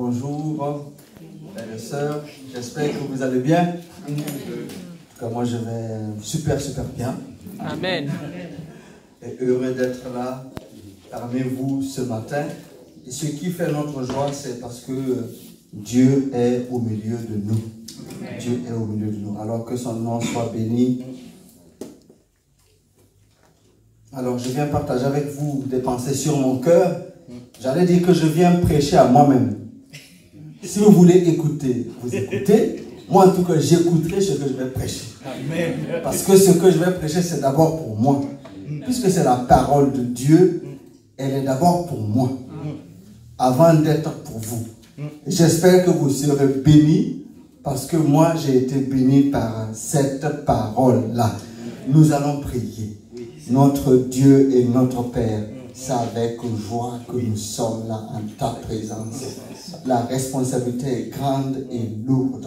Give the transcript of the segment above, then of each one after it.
Bonjour, frères et sœurs, j'espère que vous allez bien. En tout cas, moi je vais super bien. Amen. Et heureux d'être là parmi vous ce matin. Et ce qui fait notre joie, c'est parce que Dieu est au milieu de nous. Dieu est au milieu de nous. Alors que son nom soit béni. Alors je viens partager avec vous des pensées sur mon cœur. J'allais dire que je viens prêcher à moi-même. Si vous voulez écouter, vous écoutez. Moi, en tout cas, j'écouterai ce que je vais prêcher. Amen. Parce que ce que je vais prêcher, c'est d'abord pour moi. Puisque c'est la parole de Dieu, elle est d'abord pour moi. Avant d'être pour vous. J'espère que vous serez bénis. Parce que moi, j'ai été béni par cette parole-là. Nous allons prier. Notre Dieu et notre Père, c'est avec joie que nous sommes là en ta présence. La responsabilité est grande et lourde,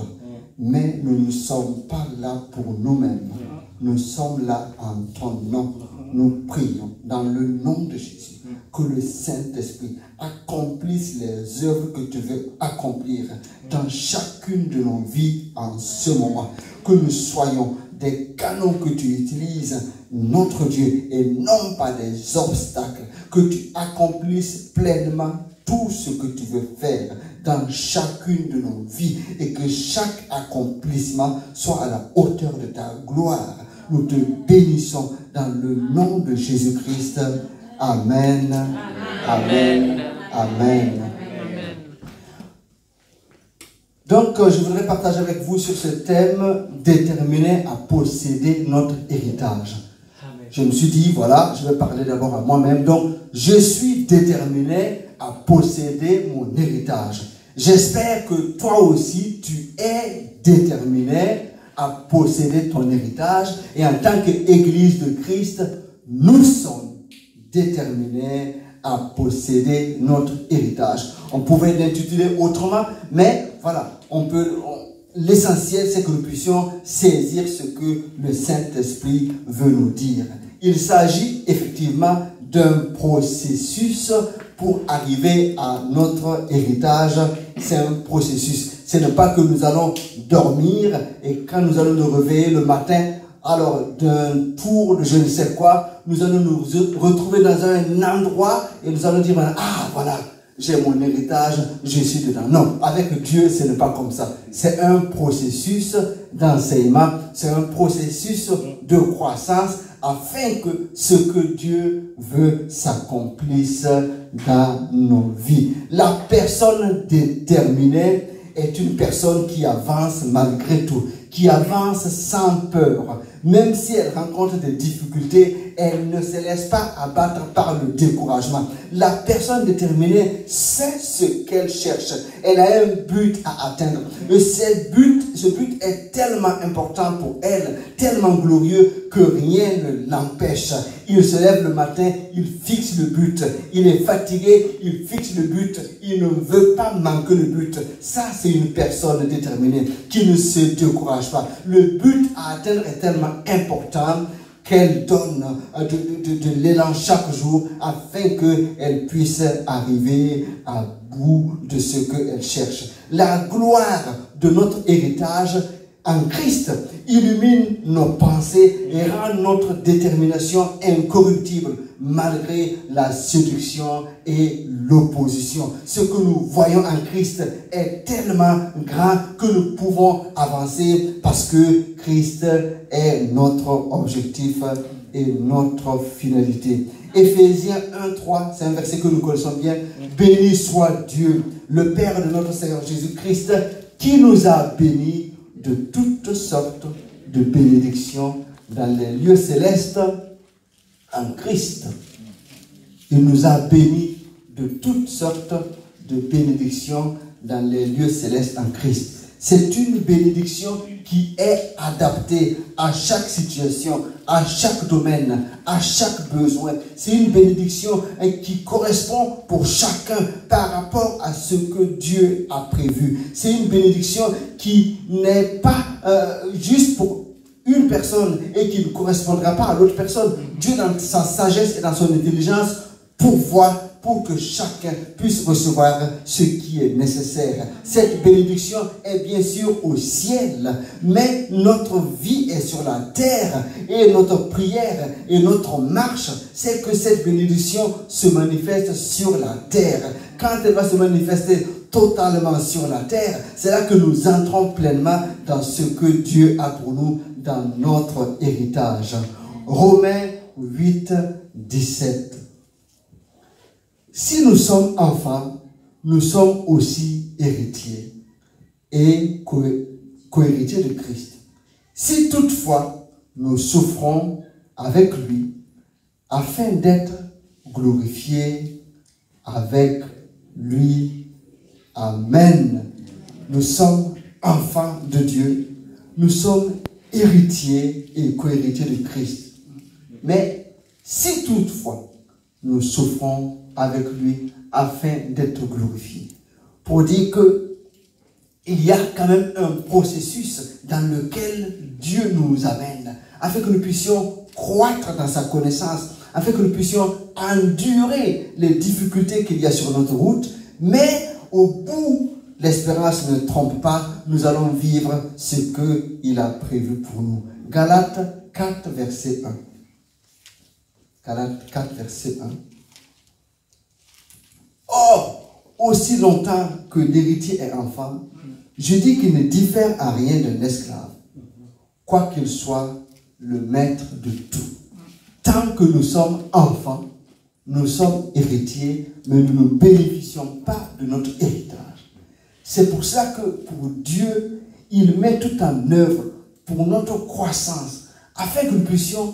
mais nous ne sommes pas là pour nous-mêmes. Nous sommes là en ton nom. Nous prions dans le nom de Jésus que le Saint-Esprit accomplisse les œuvres que tu veux accomplir dans chacune de nos vies en ce moment. Que nous soyons des canaux que tu utilises, notre Dieu, et non pas des obstacles. Que tu accomplisses pleinement tout ce que tu veux faire dans chacune de nos vies et que chaque accomplissement soit à la hauteur de ta gloire. Nous te bénissons dans le nom de Jésus-Christ. Amen. Amen. Amen. Donc, je voudrais partager avec vous sur ce thème, déterminé à posséder notre héritage. Je me suis dit, voilà, je vais parler d'abord à moi-même. Donc, je suis déterminé à posséder mon héritage. J'espère que toi aussi, tu es déterminé à posséder ton héritage. Et en tant qu'Église de Christ, nous sommes déterminés à posséder notre héritage. On pouvait l'intituler autrement, mais voilà, l'essentiel, c'est que nous puissions saisir ce que le Saint-Esprit veut nous dire. Il s'agit effectivement d'un processus pour arriver à notre héritage. C'est un processus. Ce n'est pas que nous allons dormir et quand nous allons nous réveiller le matin, alors d'un tour de je ne sais quoi, nous allons nous retrouver dans un endroit et nous allons dire, ah voilà, j'ai mon héritage, je suis dedans. Non, avec Dieu, ce n'est pas comme ça. C'est un processus d'enseignement, c'est un processus de croissance afin que ce que Dieu veut s'accomplisse dans nos vies. La personne déterminée est une personne qui avance malgré tout, qui avance sans peur. Même si elle rencontre des difficultés, elle ne se laisse pas abattre par le découragement. La personne déterminée sait ce qu'elle cherche. Elle a un but à atteindre. Et ce but est tellement important pour elle, tellement glorieux que rien ne l'empêche. Il se lève le matin, il fixe le but. Il est fatigué, il fixe le but. Il ne veut pas manquer le but. Ça, c'est une personne déterminée qui ne se décourage pas. Le but à atteindre est tellement important qu'elle donne de l'élan chaque jour afin qu'elle puisse arriver à bout de ce qu'elle cherche. La gloire de notre héritage en Christ illumine nos pensées et rend notre détermination incorruptible malgré la séduction et l'opposition. Ce que nous voyons en Christ est tellement grand que nous pouvons avancer parce que Christ est notre objectif et notre finalité. Éphésiens 1:3, c'est un verset que nous connaissons bien. Béni soit Dieu, le Père de notre Seigneur Jésus-Christ, qui nous a bénis de toutes sortes de bénédictions dans les lieux célestes en Christ. Il nous a bénis de toutes sortes de bénédictions dans les lieux célestes en Christ. C'est une bénédiction qui est adaptée à chaque situation, à chaque domaine, à chaque besoin. C'est une bénédiction qui correspond pour chacun par rapport à ce que Dieu a prévu. C'est une bénédiction qui n'est pas juste pour une personne et qui ne correspondra pas à l'autre personne. Dieu, dans sa sagesse et dans son intelligence, pourvoit pour que chacun puisse recevoir ce qui est nécessaire. Cette bénédiction est bien sûr au ciel, mais notre vie est sur la terre et notre prière et notre marche, c'est que cette bénédiction se manifeste sur la terre. Quand elle va se manifester totalement sur la terre, c'est là que nous entrons pleinement dans ce que Dieu a pour nous, dans notre héritage. Romains 8, 17. Si nous sommes enfants, nous sommes aussi héritiers et co-héritiers de Christ. Si toutefois nous souffrons avec lui, afin d'être glorifiés avec lui. Amen. Nous sommes enfants de Dieu. Nous sommes héritiers et co-héritiers de Christ. Mais si toutefois nous souffrons avec lui afin d'être glorifiés, pour dire que il y a quand même un processus dans lequel Dieu nous amène, afin que nous puissions croître dans sa connaissance, afin que nous puissions endurer les difficultés qu'il y a sur notre route, mais au bout, l'espérance ne trompe pas, nous allons vivre ce qu'il a prévu pour nous. Galates 4, verset 1. Galates 4, verset 1. Or, aussi longtemps que l'héritier est enfant, je dis qu'il ne diffère à rien d'un esclave, quoiqu'il soit le maître de tout. Tant que nous sommes enfants, nous sommes héritiers, mais nous ne bénéficions pas de notre héritage. C'est pour ça que pour Dieu, il met tout en œuvre pour notre croissance, afin que nous puissions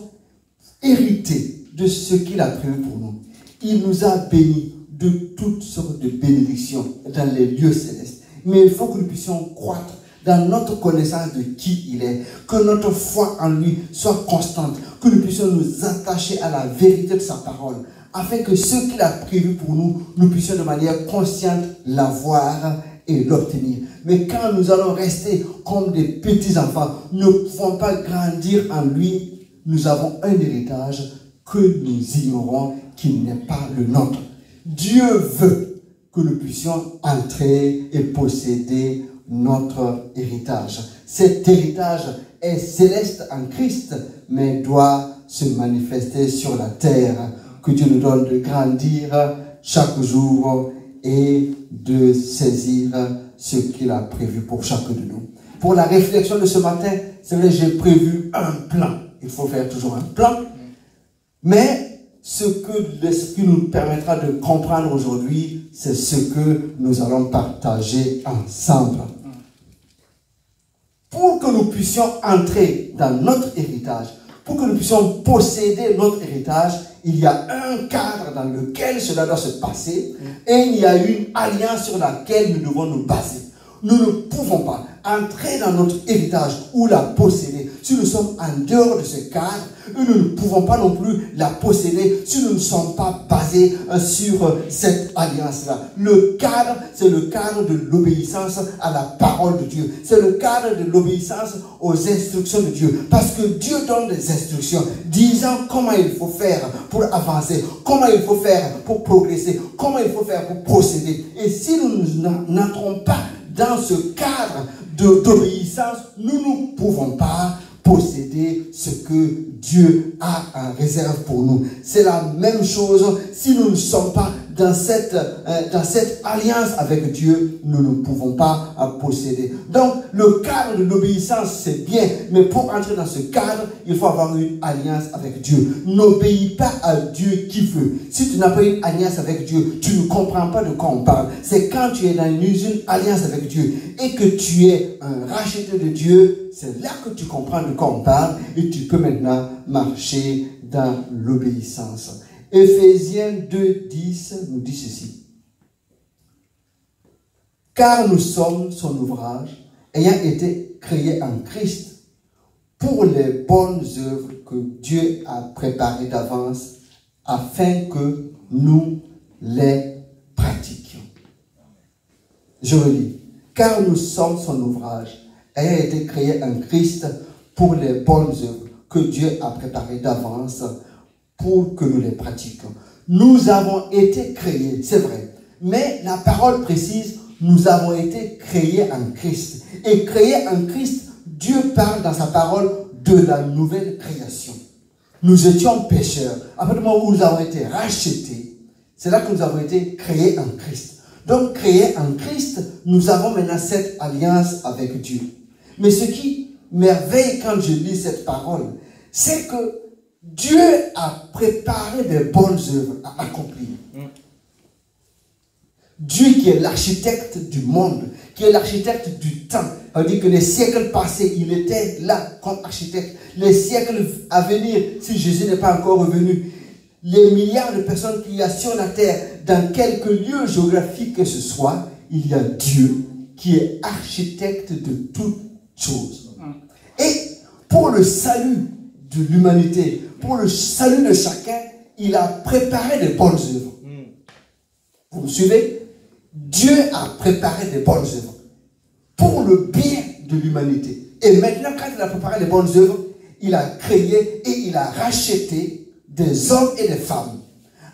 hériter de ce qu'il a prévu pour nous. Il nous a bénis de toutes sortes de bénédictions dans les lieux célestes. Mais il faut que nous puissions croître dans notre connaissance de qui il est, que notre foi en lui soit constante, que nous puissions nous attacher à la vérité de sa parole, afin que ce qu'il a prévu pour nous, nous puissions de manière consciente l'avoir et l'obtenir. Mais quand nous allons rester comme des petits enfants, nous ne pouvons pas grandir en lui, nous avons un héritage que nous ignorons, qui n'est pas le nôtre. Dieu veut que nous puissions entrer et posséder notre héritage. Cet héritage est céleste en Christ, mais doit se manifester sur la terre. Que Dieu nous donne de grandir chaque jour et de saisir ce qu'il a prévu pour chacun de nous. Pour la réflexion de ce matin, c'est vrai, j'ai prévu un plan. Il faut faire toujours un plan. Mais ce que l'Esprit nous permettra de comprendre aujourd'hui, c'est ce que nous allons partager ensemble. Pour que nous puissions entrer dans notre héritage, pour que nous puissions posséder notre héritage, il y a un cadre dans lequel cela doit se passer et il y a une alliance sur laquelle nous devons nous baser. Nous ne pouvons pas entrer dans notre héritage ou la posséder si nous sommes en dehors de ce cadre. Et nous ne pouvons pas non plus la posséder si nous ne sommes pas basés sur cette alliance-là. Le cadre, c'est le cadre de l'obéissance à la parole de Dieu. C'est le cadre de l'obéissance aux instructions de Dieu. Parce que Dieu donne des instructions disant comment il faut faire pour avancer, comment il faut faire pour progresser, comment il faut faire pour procéder. Et si nous n'entrons pas dans ce cadre d'obéissance, nous ne pouvons pas posséder ce que Dieu a en réserve pour nous. C'est la même chose si nous ne sommes pas dans cette alliance avec Dieu, nous ne pouvons pas posséder. Donc, le cadre de l'obéissance, c'est bien, mais pour entrer dans ce cadre, il faut avoir une alliance avec Dieu. N'obéis pas à Dieu qui veut. Si tu n'as pas une alliance avec Dieu, tu ne comprends pas de quoi on parle. C'est quand tu es dans une alliance avec Dieu et que tu es un racheté de Dieu, c'est là que tu comprends de quoi on parle et tu peux maintenant marcher dans l'obéissance. Éphésiens 2, 10 nous dit ceci. Car nous sommes son ouvrage, ayant été créés en Christ pour les bonnes œuvres que Dieu a préparées d'avance afin que nous les pratiquions. Je relis. Car nous sommes son ouvrage, ayant été créés en Christ pour les bonnes œuvres que Dieu a préparées d'avance pour que nous les pratiquions. Nous avons été créés, c'est vrai. Mais la parole précise, nous avons été créés en Christ. Et créés en Christ, Dieu parle dans sa parole de la nouvelle création. Nous étions pécheurs. À partir du moment où nous avons été rachetés, c'est là que nous avons été créés en Christ. Donc, créés en Christ, nous avons maintenant cette alliance avec Dieu. Mais ce qui m'émerveille quand je lis cette parole, c'est que Dieu a préparé des bonnes œuvres à accomplir. Dieu qui est l'architecte du monde, qui est l'architecte du temps. On dit que les siècles passés, il était là comme architecte. Les siècles à venir, si Jésus n'est pas encore revenu, les milliards de personnes qu'il y a sur la terre, dans quelques lieux géographiques que ce soit, il y a Dieu qui est architecte de toutes choses. Et pour le salut de l'humanité, pour le salut de chacun, il a préparé des bonnes œuvres. Vous me suivez? Dieu a préparé des bonnes œuvres pour le bien de l'humanité. Et maintenant, quand il a préparé les bonnes œuvres, il a créé et il a racheté des hommes et des femmes,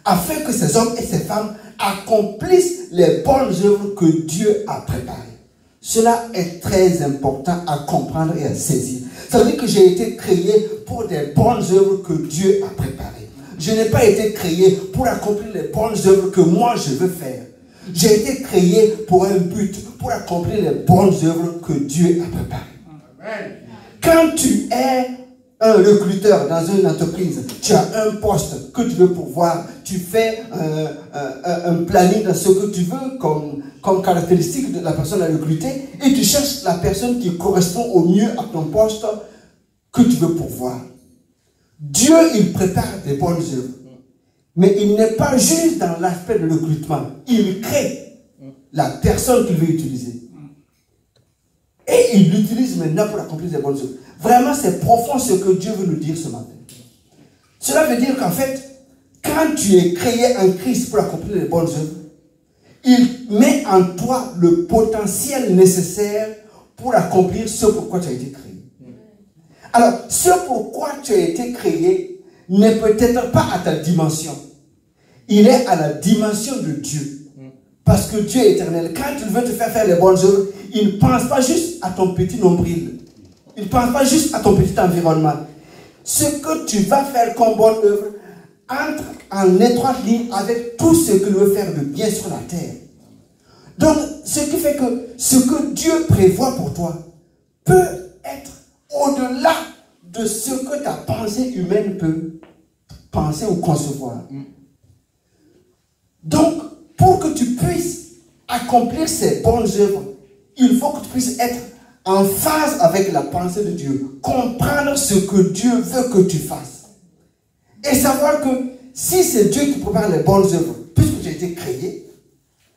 afin que ces hommes et ces femmes accomplissent les bonnes œuvres que Dieu a préparées. Cela est très important à comprendre et à saisir. Ça veut dire que j'ai été créé pour des bonnes œuvres que Dieu a préparées. Je n'ai pas été créé pour accomplir les bonnes œuvres que moi je veux faire. J'ai été créé pour un but, pour accomplir les bonnes œuvres que Dieu a préparées. Quand tu es un recruteur dans une entreprise, tu as un poste que tu veux pourvoir, tu fais un planning dans ce que tu veux comme caractéristique de la personne à recruter et tu cherches la personne qui correspond au mieux à ton poste que tu veux pourvoir. Dieu, il prépare des bonnes œuvres. Mais il n'est pas juste dans l'aspect de recrutement. Il crée la personne qu'il veut utiliser. Et il l'utilise maintenant pour accomplir des bonnes œuvres. Vraiment, c'est profond ce que Dieu veut nous dire ce matin. Cela veut dire qu'en fait, quand tu es créé en Christ pour accomplir les bonnes œuvres, il met en toi le potentiel nécessaire pour accomplir ce pourquoi tu as été créé. Alors, ce pourquoi tu as été créé n'est peut-être pas à ta dimension. Il est à la dimension de Dieu. Parce que Dieu est éternel. Quand il veut te faire faire les bonnes œuvres, il ne pense pas juste à ton petit nombril. Il ne pense pas juste à ton petit environnement. Ce que tu vas faire comme bonne œuvre entre en étroite ligne avec tout ce qu'il veut faire de bien sur la terre. Donc, ce qui fait que ce que Dieu prévoit pour toi peut être au-delà de ce que ta pensée humaine peut penser ou concevoir. Donc, pour que tu puisses accomplir ces bonnes œuvres, il faut que tu puisses être en phase avec la pensée de Dieu. Comprendre ce que Dieu veut que tu fasses. Et savoir que si c'est Dieu qui prépare les bonnes œuvres, puisque tu as été créé,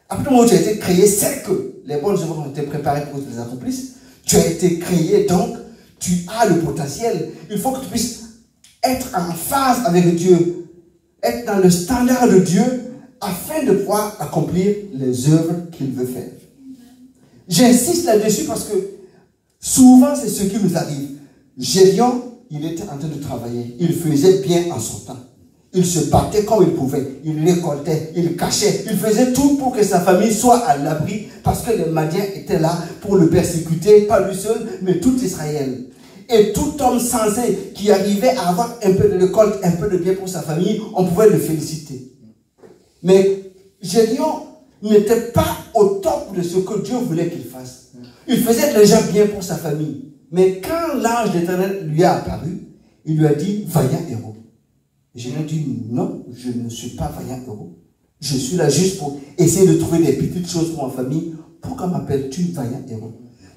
après le moment où tu as été créé, c'est que les bonnes œuvres ont été préparées pour que tu les accomplisses. Tu as été créé, donc tu as le potentiel. Il faut que tu puisses être en phase avec Dieu, être dans le standard de Dieu, afin de pouvoir accomplir les œuvres qu'il veut faire. J'insiste là-dessus parce que souvent c'est ce qui nous arrive. Gédéon, il était en train de travailler. Il faisait bien en son temps. Il se battait comme il pouvait. Il récoltait, il cachait. Il faisait tout pour que sa famille soit à l'abri parce que les Madiens étaient là pour le persécuter, pas lui seul, mais tout Israël. Et tout homme sensé qui arrivait à avoir un peu de récolte, un peu de bien pour sa famille, on pouvait le féliciter. Mais Gédéon n'était pas au top de ce que Dieu voulait qu'il fasse. Il faisait déjà bien pour sa famille. Mais quand l'ange d'Éternel lui a apparu, il lui a dit, vaillant héros. Gédéon dit, non, je ne suis pas vaillant héros. Je suis là juste pour essayer de trouver des petites choses pour ma famille. Pourquoi m'appelles-tu vaillant héros?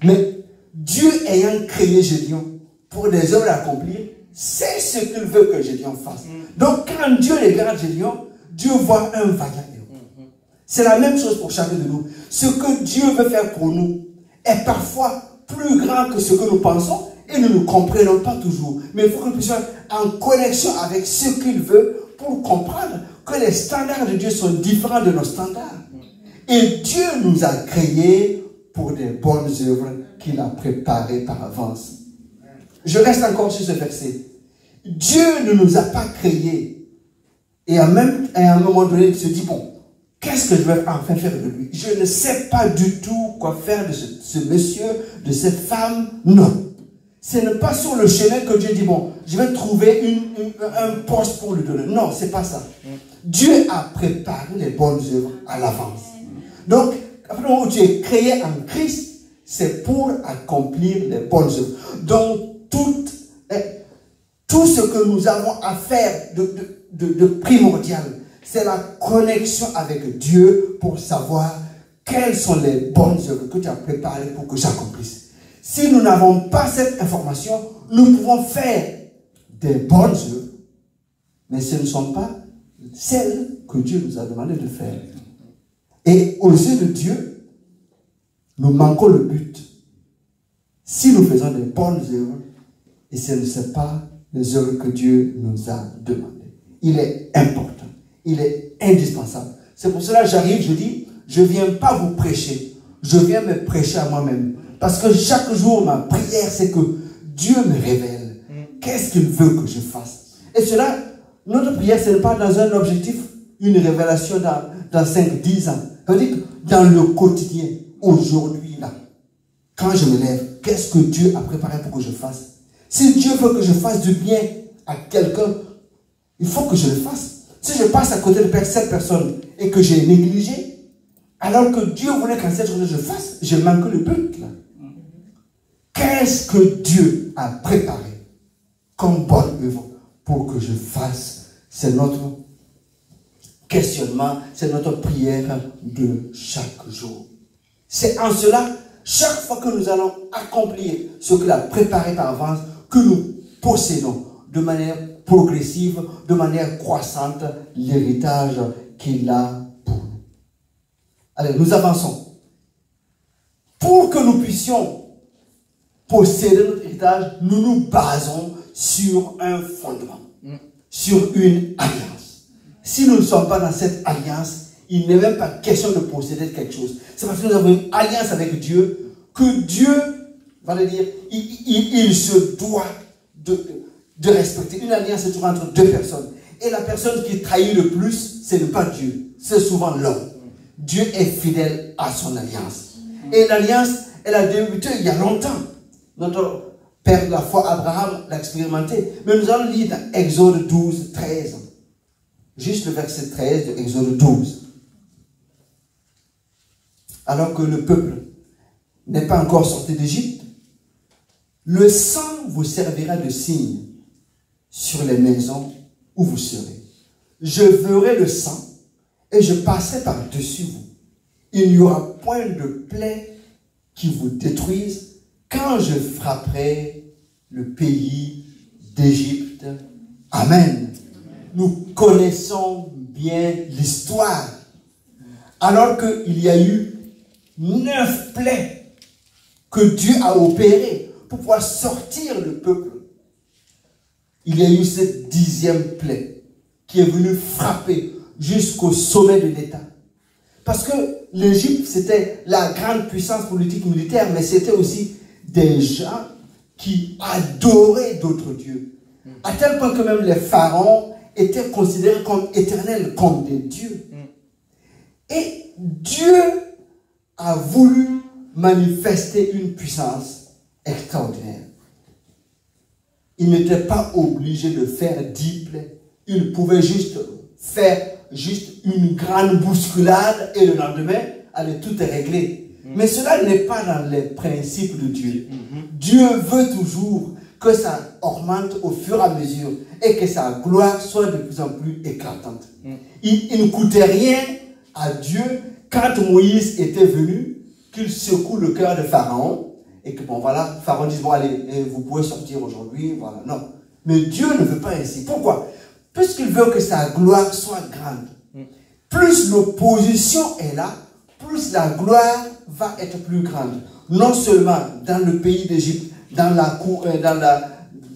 Mais Dieu ayant créé Gédéon pour des œuvres à accomplir, c'est ce qu'il veut que Gédéon fasse. Donc quand Dieu regarde Gédéon, Dieu voit un vaillant héros. C'est la même chose pour chacun de nous. Ce que Dieu veut faire pour nous est parfois plus grand que ce que nous pensons et nous ne comprenons pas toujours. Mais il faut que nous puissions être en connexion avec ce qu'il veut pour comprendre que les standards de Dieu sont différents de nos standards. Et Dieu nous a créés pour des bonnes œuvres qu'il a préparées par avance. Je reste encore sur ce verset. Dieu ne nous a pas créés Et à un moment donné, il se dit, bon, qu'est-ce que je vais enfin faire de lui? Je ne sais pas du tout quoi faire de ce monsieur, de cette femme. Non. Ce n'est pas sur le chemin que Dieu dit, bon, je vais trouver un poste pour lui donner. Non, c'est pas ça. Dieu a préparé les bonnes œuvres à l'avance. Donc, à partir du moment où tu es créé en Christ, c'est pour accomplir les bonnes œuvres. Donc, tout ce que nous avons à faire de primordial, c'est la connexion avec Dieu pour savoir quelles sont les bonnes œuvres que tu as préparées pour que j'accomplisse. Si nous n'avons pas cette information, nous pouvons faire des bonnes œuvres, mais ce ne sont pas celles que Dieu nous a demandé de faire. Et aux yeux de Dieu, nous manquons le but. Si nous faisons des bonnes œuvres, et ce ne sont pas les œuvres que Dieu nous a demandées. Il est important. Il est indispensable. C'est pour cela que j'arrive, je dis, je ne viens pas vous prêcher. Je viens me prêcher à moi-même. Parce que chaque jour, ma prière, c'est que Dieu me révèle. Qu'est-ce qu'il veut que je fasse? Et cela, notre prière, ce n'est pas dans un objectif, une révélation dans 5-10 ans. Ça veut dire que dans le quotidien, aujourd'hui, là, quand je me lève, qu'est-ce que Dieu a préparé pour que je fasse? Si Dieu veut que je fasse du bien à quelqu'un, il faut que je le fasse. Si je passe à côté de cette personne et que j'ai négligé, alors que Dieu voulait qu'en cette journée je fasse, je manque le but là. Qu'est-ce que Dieu a préparé comme bonne œuvre pour que je fasse? C'est notre questionnement, c'est notre prière de chaque jour. C'est en cela, chaque fois que nous allons accomplir ce qu'il a préparé par avance, que nous possédons de manière progressive, de manière croissante, l'héritage qu'il a pour nous. Allez, nous avançons. Pour que nous puissions posséder notre héritage, nous nous basons sur un fondement, sur une alliance. Si nous ne sommes pas dans cette alliance, il n'est même pas question de posséder quelque chose. C'est parce que nous avons une alliance avec Dieu que Dieu va le dire, il se doit de respecter. Une alliance, c'est toujours entre deux personnes. Et la personne qui trahit le plus, ce n'est pas Dieu, c'est souvent l'homme. Dieu est fidèle à son alliance. Et l'alliance, elle a débuté il y a longtemps. Notre père de la foi, Abraham, l'a expérimenté. Mais nous allons lire dans Exode 12, 13. Juste le verset 13 de Exode 12. Alors que le peuple n'est pas encore sorti d'Égypte, le sang vous servira de signe sur les maisons où vous serez. Je verrai le sang et je passerai par-dessus vous. Il n'y aura point de plaie qui vous détruise quand je frapperai le pays d'Égypte. Amen. Nous connaissons bien l'histoire. Alors qu'il y a eu 9 plaies que Dieu a opérées pour pouvoir sortir le peuple, il y a eu cette 10e plaie qui est venue frapper jusqu'au sommet de l'État. Parce que l'Égypte, c'était la grande puissance politique militaire, mais c'était aussi des gens qui adoraient d'autres dieux. À tel point que même les pharaons étaient considérés comme éternels, comme des dieux. Et Dieu a voulu manifester une puissance extraordinaire. Il n'était pas obligé de faire 10 plaies. Il pouvait juste faire une grande bousculade et le lendemain, allez, tout est réglé. Mais cela n'est pas dans les principes de Dieu. Dieu veut toujours que ça augmente au fur et à mesure et que sa gloire soit de plus en plus éclatante. Il ne coûtait rien à Dieu quand Moïse était venu, qu'il secoue le cœur de Pharaon et que bon voilà, Pharaon dit bon allez, vous pouvez sortir aujourd'hui, voilà. Non. Mais Dieu ne veut pas ainsi. Pourquoi? Puisqu'il veut que sa gloire soit grande. Plus l'opposition est là, plus la gloire va être plus grande. Non seulement dans le pays d'Égypte, dans la cour,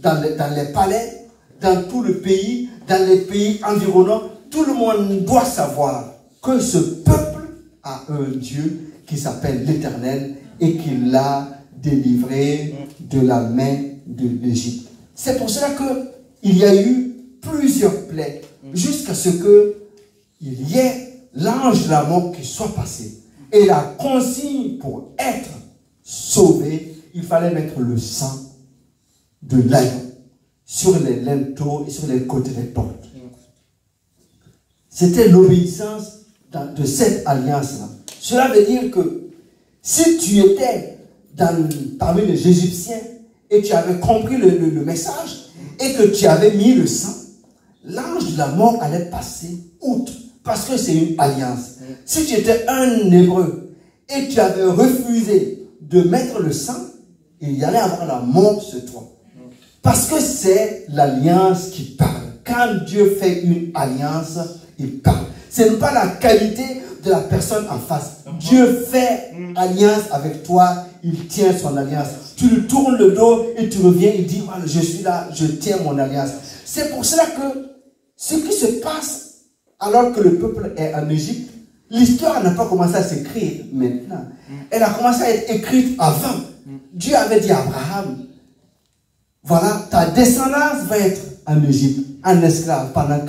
dans les palais, dans tout le pays, dans les pays environnants, tout le monde doit savoir que ce peuple a un Dieu qui s'appelle l'Éternel et qu'il l'a délivré de la main de l'Égypte. C'est pour cela qu'il y a eu plusieurs plaies jusqu'à ce qu'il y ait l'ange de la mort qui soit passé. Et la consigne pour être sauvé, il fallait mettre le sang de l'agneau sur les linteaux et sur les côtés des portes. C'était l'obéissance de cette alliance-là. Cela veut dire que si tu étais parmi les Égyptiens et tu avais compris le message et que tu avais mis le sang, l'ange de la mort allait passer outre parce que c'est une alliance. Si tu étais un Hébreu et tu avais refusé de mettre le sang, il y allait avoir la mort sur toi. Parce que c'est l'alliance qui parle. Quand Dieu fait une alliance, il parle. Ce n'est pas la qualité de la personne en face. Dieu fait alliance avec toi, il tient son alliance. Tu lui tournes le dos et tu reviens, il dit, voilà, je suis là, je tiens mon alliance. C'est pour cela que ce qui se passe alors que le peuple est en Égypte, l'histoire n'a pas commencé à s'écrire maintenant. Elle a commencé à être écrite avant. Dieu avait dit à Abraham, voilà, ta descendance va être en Égypte, en esclave pendant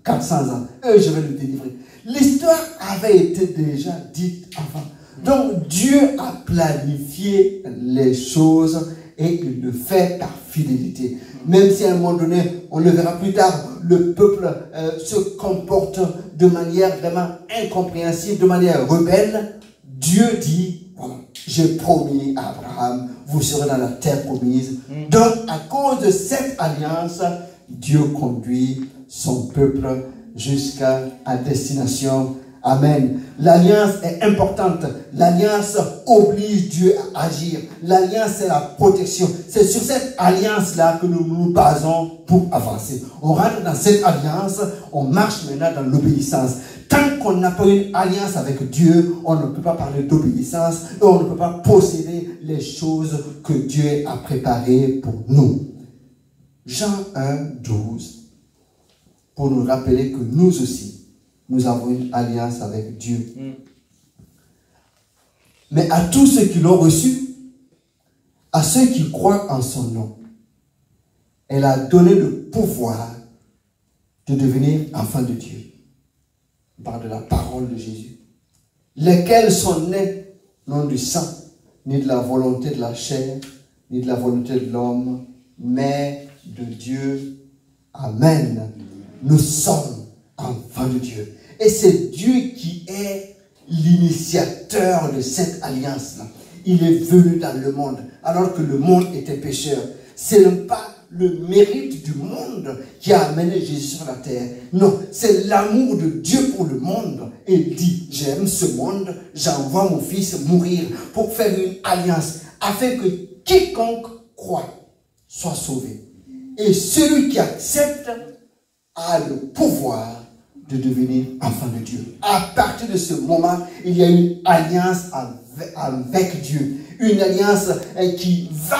400 ans. Et je vais le délivrer. L'histoire avait été déjà dite avant. Donc Dieu a planifié les choses et il le fait par fidélité. Même si à un moment donné, on le verra plus tard, le peuple se comporte de manière vraiment incompréhensible, de manière rebelle, Dieu dit, voilà, j'ai promis à Abraham, vous serez dans la terre promise. Donc à cause de cette alliance, Dieu conduit son peuple jusqu'à destination. Amen. L'alliance est importante. L'alliance oblige Dieu à agir. L'alliance, c'est la protection. C'est sur cette alliance-là que nous nous basons pour avancer. On rentre dans cette alliance, on marche maintenant dans l'obéissance. Tant qu'on n'a pas une alliance avec Dieu, on ne peut pas parler d'obéissance et on ne peut pas posséder les choses que Dieu a préparées pour nous. Jean 1, 12, pour nous rappeler que nous aussi, nous avons une alliance avec Dieu. Mais à tous ceux qui l'ont reçu, à ceux qui croient en son nom, elle a donné le pouvoir de devenir enfants de Dieu. Par de la parole de Jésus. Lesquels sont nés non du sang, ni de la volonté de la chair, ni de la volonté de l'homme, mais de Dieu. Amen. Nous sommes enfants de Dieu. Et c'est Dieu qui est l'initiateur de cette alliance-là. Il est venu dans le monde, alors que le monde était pécheur. Ce n'est pas le mérite du monde qui a amené Jésus sur la terre. Non, c'est l'amour de Dieu pour le monde. Et il dit, j'aime ce monde, j'envoie mon fils mourir pour faire une alliance, afin que quiconque croit soit sauvé. Et celui qui accepte a le pouvoir de devenir enfant de Dieu. À partir de ce moment, il y a une alliance avec Dieu. Une alliance qui va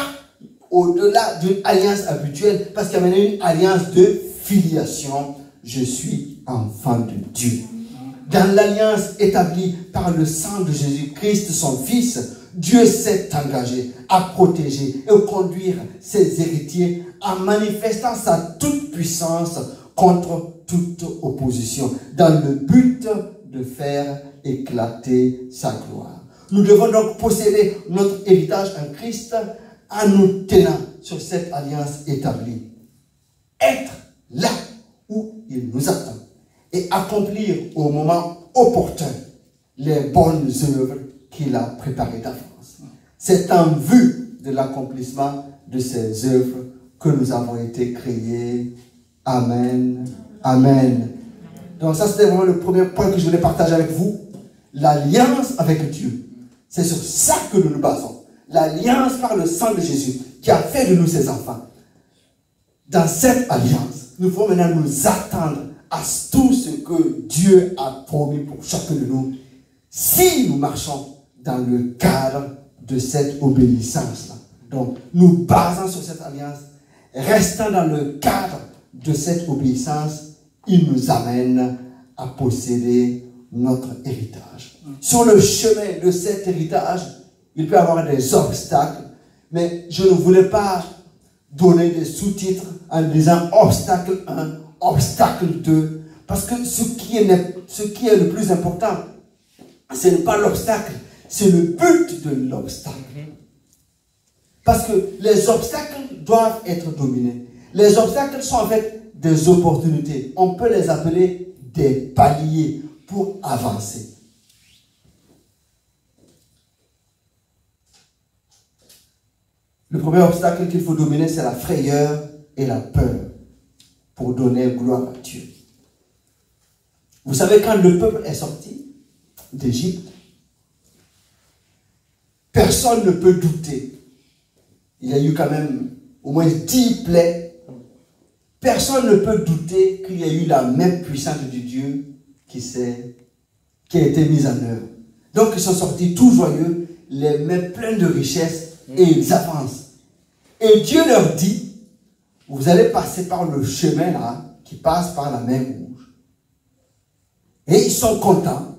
au-delà d'une alliance habituelle, parce qu'il y a une alliance de filiation. Je suis enfant de Dieu. Dans l'alliance établie par le sang de Jésus-Christ, son Fils, Dieu s'est engagé à protéger et conduire ses héritiers en manifestant sa toute-puissance contre toute opposition, dans le but de faire éclater sa gloire. Nous devons donc posséder notre héritage en Christ en nous tenant sur cette alliance établie. Être là où il nous attend et accomplir au moment opportun les bonnes œuvres qu'il a préparées d'avance. C'est en vue de l'accomplissement de ces œuvres que nous avons été créés. Amen. Amen. Donc ça, c'était vraiment le premier point que je voulais partager avec vous. L'alliance avec Dieu. C'est sur ça que nous nous basons. L'alliance par le sang de Jésus qui a fait de nous ses enfants. Dans cette alliance, nous pouvons maintenant nous attendre à tout ce que Dieu a promis pour chacun de nous, si nous marchons dans le cadre de cette obéissance-là. Donc, nous basons sur cette alliance, restant dans le cadre de cette obéissance, il nous amène à posséder notre héritage. Sur le chemin de cet héritage, il peut y avoir des obstacles, mais je ne voulais pas donner des sous-titres en disant obstacle 1, obstacle d'eux. Parce que ce qui est le plus important, ce n'est pas l'obstacle, c'est le but de l'obstacle. Parce que les obstacles doivent être dominés. Les obstacles sont en fait des opportunités. On peut les appeler des paliers pour avancer. Le premier obstacle qu'il faut dominer, c'est la frayeur et la peur pour donner gloire à Dieu. Vous savez, quand le peuple est sorti d'Égypte, personne ne peut douter. Il y a eu quand même au moins 10 plaies. Personne ne peut douter qu'il y a eu la main puissante de Dieu qui a été mise en œuvre. Donc ils sont sortis tout joyeux, les mains pleines de richesses, et ils avancent. Et Dieu leur dit, vous allez passer par le chemin là, qui passe par la mer Rouge. Et ils sont contents.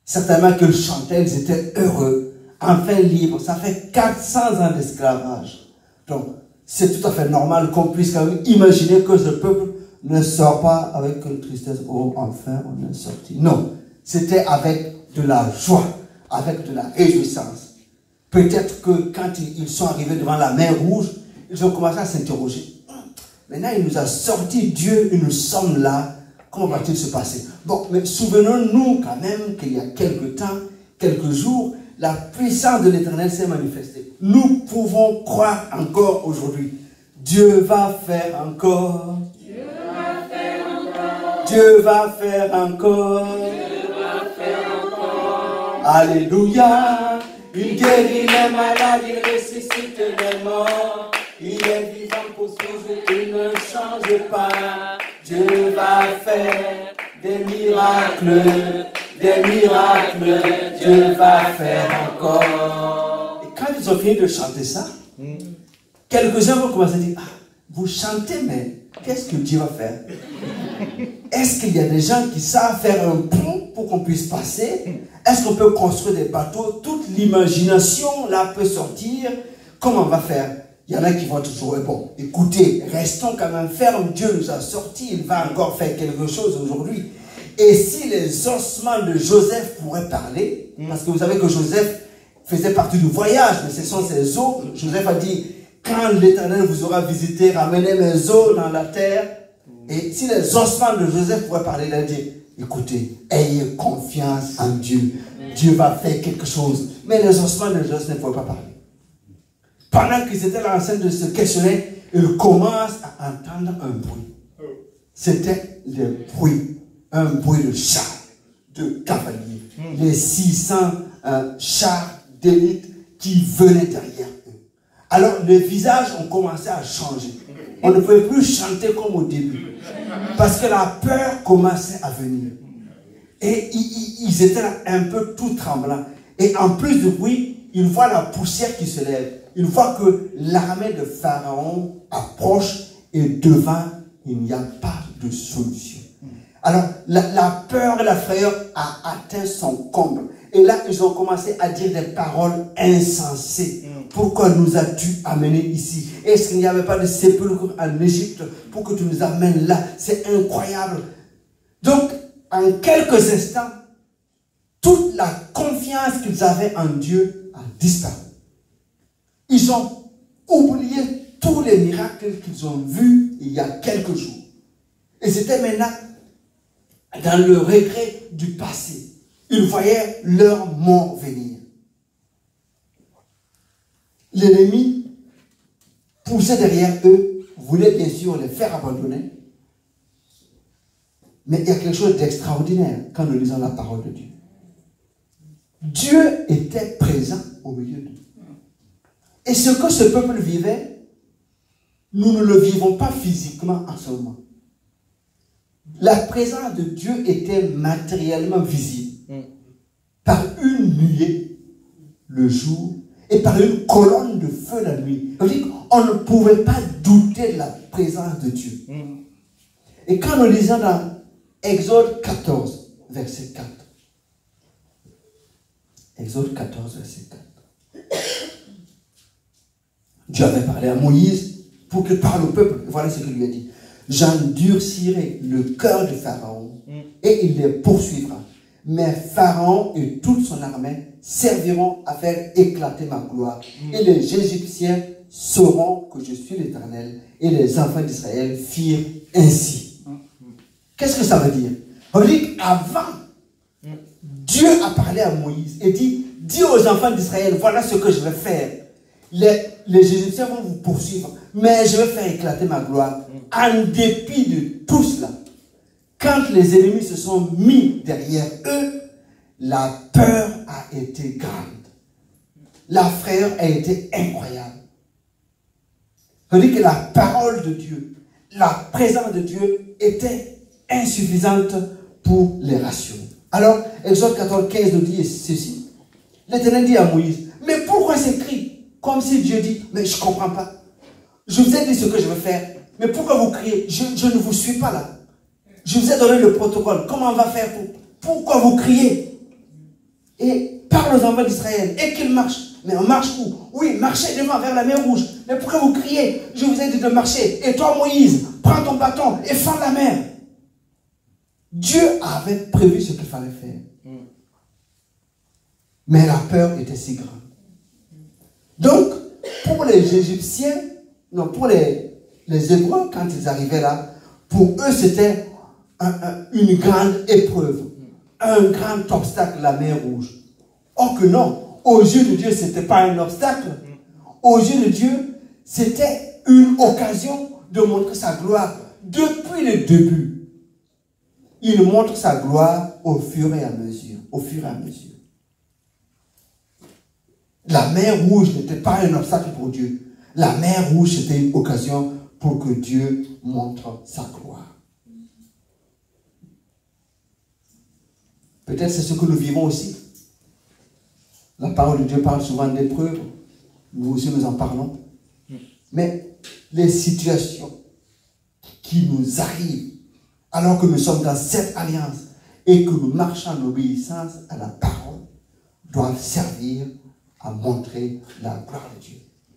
Certainement qu'ils chantaient, ils étaient heureux, enfin libres. Ça fait 400 ans d'esclavage. Donc, c'est tout à fait normal qu'on puisse quand même imaginer que ce peuple ne sort pas avec une tristesse. Oh, enfin, on est sorti. Non, c'était avec de la joie, avec de la réjouissance. Peut-être que quand ils sont arrivés devant la mer Rouge, ils ont commencé à s'interroger. Maintenant, il nous a sorti Dieu et nous sommes là. Comment va-t-il se passer? Bon, mais souvenons-nous quand même qu'il y a quelques temps, quelques jours, la puissance de l'Éternel s'est manifestée. Nous pouvons croire encore aujourd'hui. Dieu va faire encore. Dieu va faire encore. Dieu va faire encore. Dieu va faire encore. Alléluia. Il guérit les malades, il ressuscite les morts. Il est vivant pour toujours, il ne change pas. Dieu va faire des miracles, Dieu va faire encore. Et quand ils ont fini de chanter ça, quelques-uns vont commencer à dire, ah, vous chantez, mais qu'est-ce que Dieu va faire? Est-ce qu'il y a des gens qui savent faire un pont pour qu'on puisse passer? Est-ce qu'on peut construire des bateaux? Toute l'imagination là peut sortir. Comment on va faire? Il y en a qui vont toujours, bon, écoutez, restons quand même fermes. Dieu nous a sortis, il va encore faire quelque chose aujourd'hui. Et si les ossements de Joseph pourraient parler, parce que vous savez que Joseph faisait partie du voyage, mais ce sont ses os. Joseph a dit, quand l'Éternel vous aura visité, ramenez mes os dans la terre. Et si les ossements de Joseph pourraient parler, il a dit, écoutez, ayez confiance en Dieu. Dieu va faire quelque chose. Mais les ossements de Joseph ne pouvaient pas parler. Pendant qu'ils étaient là en train de se questionner, ils commencent à entendre un bruit. C'était le bruit, un bruit de chars, de cavaliers. Les 600 chars d'élite qui venaient derrière eux. Alors les visages ont commencé à changer. On ne pouvait plus chanter comme au début. Parce que la peur commençait à venir. Et ils étaient là un peu tout tremblants. Et en plus du bruit, ils voient la poussière qui se lève. Ils voient que l'armée de Pharaon approche et devant, il n'y a pas de solution. Alors, la peur et la frayeur a atteint son comble. Et là, ils ont commencé à dire des paroles insensées. Pourquoi nous as-tu amenés ici? Est-ce qu'il n'y avait pas de sépulcre en Égypte pour que tu nous amènes là? C'est incroyable. Donc, en quelques instants, toute la confiance qu'ils avaient en Dieu a disparu. Ils ont oublié tous les miracles qu'ils ont vus il y a quelques jours. Et c'était maintenant dans le regret du passé. Ils voyaient leur mort venir. L'ennemi poussait derrière eux, voulait bien sûr les faire abandonner. Mais il y a quelque chose d'extraordinaire quand nous lisons la parole de Dieu. Dieu était présent au milieu d'eux. Et ce que ce peuple vivait, nous ne le vivons pas physiquement en ce moment. La présence de Dieu était matériellement visible par une nuée le jour et par une colonne de feu la nuit. On ne pouvait pas douter de la présence de Dieu. Et quand nous lisons dans Exode 14, verset 4. Exode 14, verset 4. Dieu avait parlé à Moïse pour qu'il parle au peuple. Voilà ce qu'il lui a dit. j'endurcirai le cœur de Pharaon et il les poursuivra. Mais Pharaon et toute son armée serviront à faire éclater ma gloire. Et les Égyptiens sauront que je suis l'Éternel. Et les enfants d'Israël firent ainsi. Qu'est-ce que ça veut dire? On dit qu'avant, Dieu a parlé à Moïse et dit, dis aux enfants d'Israël, voilà ce que je vais faire. Les Égyptiens vont vous poursuivre, mais je vais faire éclater ma gloire. En dépit de tout cela, quand les ennemis se sont mis derrière eux, la peur a été grande. La frayeur a été incroyable. Ça veut dire que la parole de Dieu, la présence de Dieu était insuffisante pour les rassurer. Alors, Exode 14, 15 nous dit ceci. L'Éternel dit à Moïse, mais pourquoi ces cris? Comme si Dieu dit, mais je ne comprends pas. Je vous ai dit ce que je veux faire, mais pourquoi vous criez? Je ne vous suis pas là. Je vous ai donné le protocole. Comment on va faire pourquoi vous criez? Et parle aux enfants d'Israël et qu'ils marchent. Mais on marche où? Oui, marchez devant vers la mer Rouge. Mais pourquoi vous criez? Je vous ai dit de marcher. Et toi, Moïse, prends ton bâton et fends la mer. Dieu avait prévu ce qu'il fallait faire. Mais la peur était si grande. Donc, pour les Égyptiens, non, pour les Hébreux, quand ils arrivaient là, pour eux, c'était une grande épreuve, un grand obstacle, la mer Rouge. Or que non, aux yeux de Dieu, ce n'était pas un obstacle. Aux yeux de Dieu, c'était une occasion de montrer sa gloire. Depuis le début, il montre sa gloire au fur et à mesure. Au fur et à mesure. La mer Rouge n'était pas un obstacle pour Dieu. La mer Rouge, c'était une occasion pour que Dieu montre sa gloire. Peut-être c'est ce que nous vivons aussi. La parole de Dieu parle souvent d'épreuves. Nous aussi nous en parlons. Mais les situations qui nous arrivent alors que nous sommes dans cette alliance et que nous marchons en obéissance à la parole doivent servir à montrer la gloire de Dieu.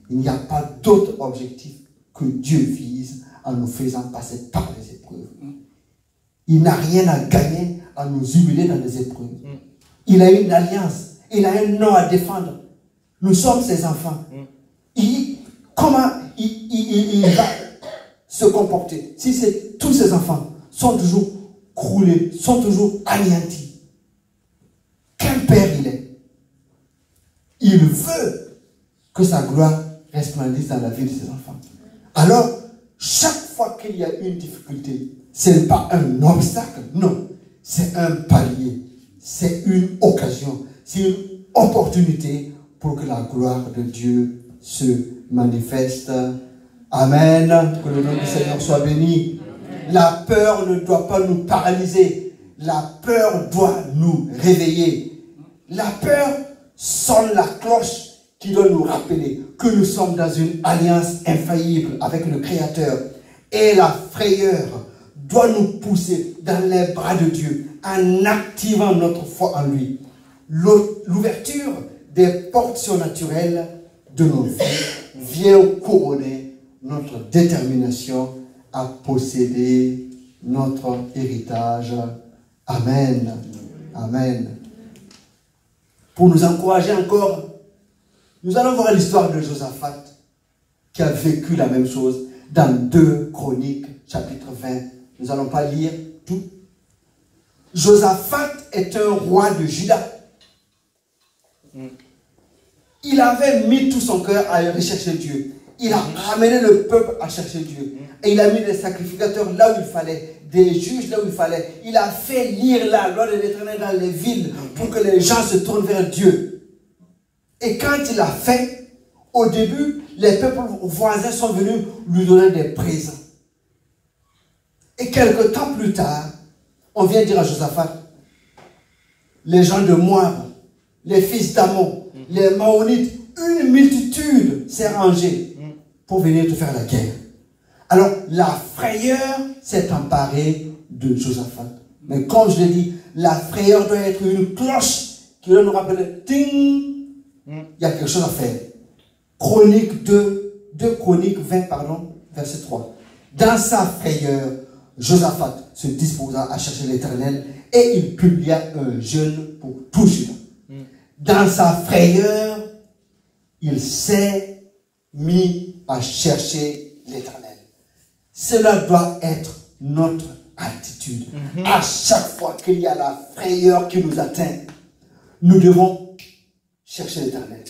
Il n'y a pas d'autre objectif que Dieu vise en nous faisant passer par les épreuves. Il n'a rien à gagner à nous humilier dans les épreuves. Il a une alliance. Il a un nom à défendre. Nous sommes ses enfants. Comment il va se comporter si tous ses enfants sont toujours croulés, sont toujours anéantis? Quel père il est? Il veut que sa gloire resplendisse dans la vie de ses enfants. Alors, chaque fois qu'il y a une difficulté, ce n'est pas un obstacle, non. C'est un palier. C'est une occasion. C'est une opportunité pour que la gloire de Dieu se manifeste. Amen. Que le nom du Seigneur soit béni. La peur ne doit pas nous paralyser. La peur doit nous réveiller. La peur sonne la cloche qui doit nous rappeler que nous sommes dans une alliance infaillible avec le Créateur. Et la frayeur doit nous pousser dans les bras de Dieu en activant notre foi en lui. L'ouverture des portes surnaturelles de nos vies vient couronner notre détermination à posséder notre héritage. Amen. Amen. Pour nous encourager encore, nous allons voir l'histoire de Josaphat qui a vécu la même chose dans 2 Chroniques, chapitre 20. Nous n'allons pas lire tout. Josaphat est un roi de Juda. Il avait mis tout son cœur à rechercher Dieu. Il a ramené le peuple à chercher Dieu. Et il a mis des sacrificateurs là où il fallait, des juges là où il fallait. Il a fait lire la loi de l'Éternel dans les villes pour que les gens se tournent vers Dieu. Et quand il a fait, au début, les peuples voisins sont venus lui donner des présents. Et quelque temps plus tard, on vient dire à Josaphat, les gens de Moab, les fils d'Ammon, les Maonites, une multitude s'est rangée pour venir te faire la guerre. Alors, la frayeur s'est emparée de Josaphat. Mais comme je l'ai dit, la frayeur doit être une cloche qui doit nous rappeler, ting, il y a quelque chose à faire. Chronique 2 Chroniques 20, pardon, verset 3. Dans sa frayeur, Josaphat se disposa à chercher l'Éternel et il publia un jeûne pour tout Juda. Dans sa frayeur, il s'est mis à chercher l'Éternel. Cela doit être notre attitude. À chaque fois qu'il y a la frayeur qui nous atteint, nous devons chercher l'Éternel.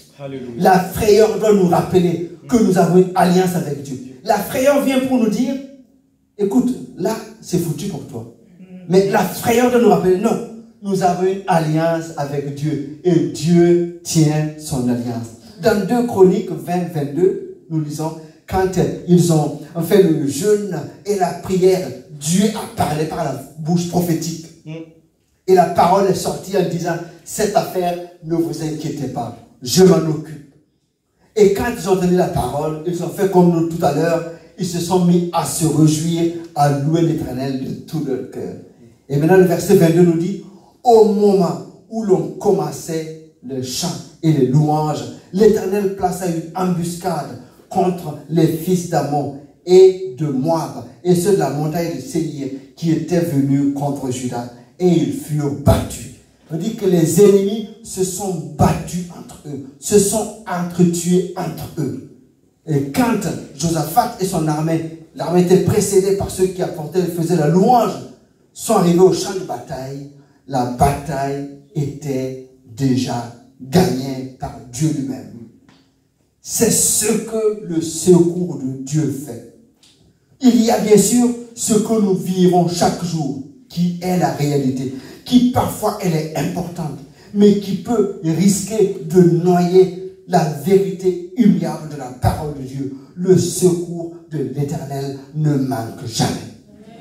La frayeur doit nous rappeler que nous avons une alliance avec Dieu. La frayeur vient pour nous dire, écoute, là, c'est foutu pour toi. Mais la frayeur doit nous rappeler, non, nous avons une alliance avec Dieu. Et Dieu tient son alliance. Dans 2 Chroniques 20-22, nous lisons, quand ils ont fait le jeûne et la prière, Dieu a parlé par la bouche prophétique. Et la parole est sortie en disant, cette affaire, ne vous inquiétez pas, je m'en occupe. Et quand ils ont entendu la parole, ils ont fait comme nous tout à l'heure, ils se sont mis à se réjouir, à louer l'Éternel de tout leur cœur. Et maintenant le verset 22 nous dit, au moment où l'on commençait le chant et les louanges, l'Éternel plaça une embuscade contre les fils d'Ammon et de Moab et ceux de la montagne de Séir qui étaient venus contre Juda, et ils furent battus. On dit que les ennemis se sont battus entre eux, se sont entretués entre eux. Et quand Josaphat et son armée, l'armée était précédée par ceux qui apportaient, faisaient la louange, sont arrivés au champ de bataille, la bataille était déjà gagnée par Dieu lui-même. C'est ce que le secours de Dieu fait. Il y a bien sûr ce que nous vivons chaque jour, qui est la réalité, qui parfois elle est importante, mais qui peut risquer de noyer la vérité humiliable de la parole de Dieu. Le secours de l'Éternel ne manque jamais.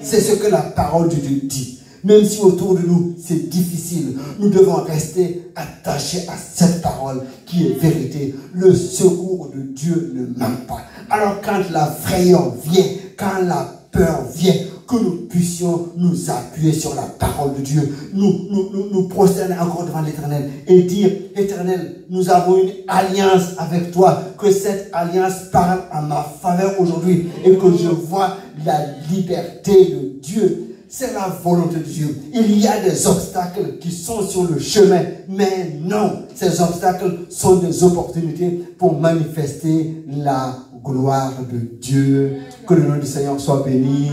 C'est ce que la parole de Dieu dit. Même si autour de nous c'est difficile, nous devons rester attachés à cette parole qui est vérité. Le secours de Dieu ne manque pas. Alors quand la frayeur vient, quand la peur vient, que nous puissions nous appuyer sur la parole de Dieu, nous prosterner encore devant l'Éternel et dire, Éternel, nous avons une alliance avec toi, que cette alliance parle en ma faveur aujourd'hui et que je vois la liberté de Dieu. C'est la volonté de Dieu. Il y a des obstacles qui sont sur le chemin, mais non, ces obstacles sont des opportunités pour manifester la gloire de Dieu. Que le nom du Seigneur soit béni.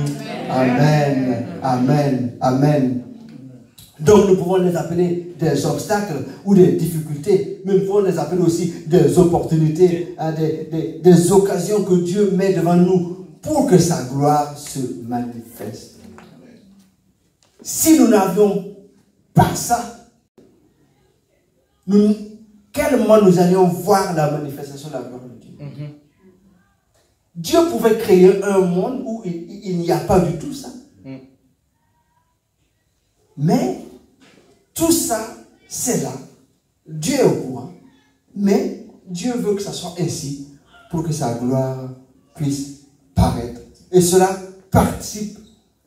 Amen. Amen. Amen. Donc nous pouvons les appeler des obstacles ou des difficultés, mais nous pouvons les appeler aussi des opportunités, des occasions que Dieu met devant nous pour que sa gloire se manifeste. Si nous n'avions pas ça, quel moment nous allions voir la manifestation de la gloire de Dieu? Dieu pouvait créer un monde où il n'y a pas du tout ça. Mais tout ça, c'est là. Dieu est au courant. Mais Dieu veut que ça soit ainsi pour que sa gloire puisse paraître. Et cela participe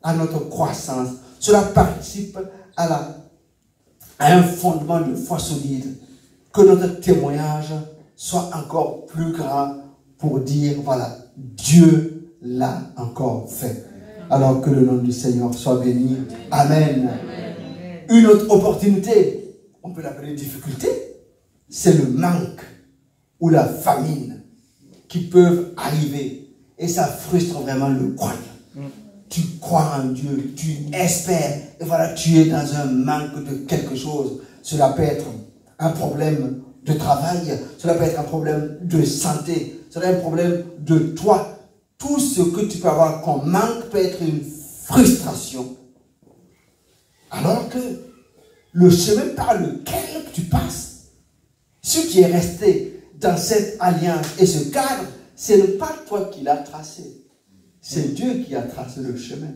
à notre croissance. Cela participe à un fondement de foi solide. Que notre témoignage soit encore plus grand pour dire, voilà, Dieu l'a encore fait. Alors que le nom du Seigneur soit béni. Amen. Une autre opportunité, on peut l'appeler difficulté, c'est le manque ou la famine qui peuvent arriver. Et ça frustre vraiment le croyant. Tu crois en Dieu, tu espères, et voilà, tu es dans un manque de quelque chose. Cela peut être un problème de travail, cela peut être un problème de santé, cela peut être un problème de toi. Tout ce que tu peux avoir comme manque peut être une frustration. Alors que le chemin par lequel tu passes, si tu es resté dans cette alliance et ce cadre, ce n'est pas toi qui l'as tracé. C'est Dieu qui a tracé le chemin.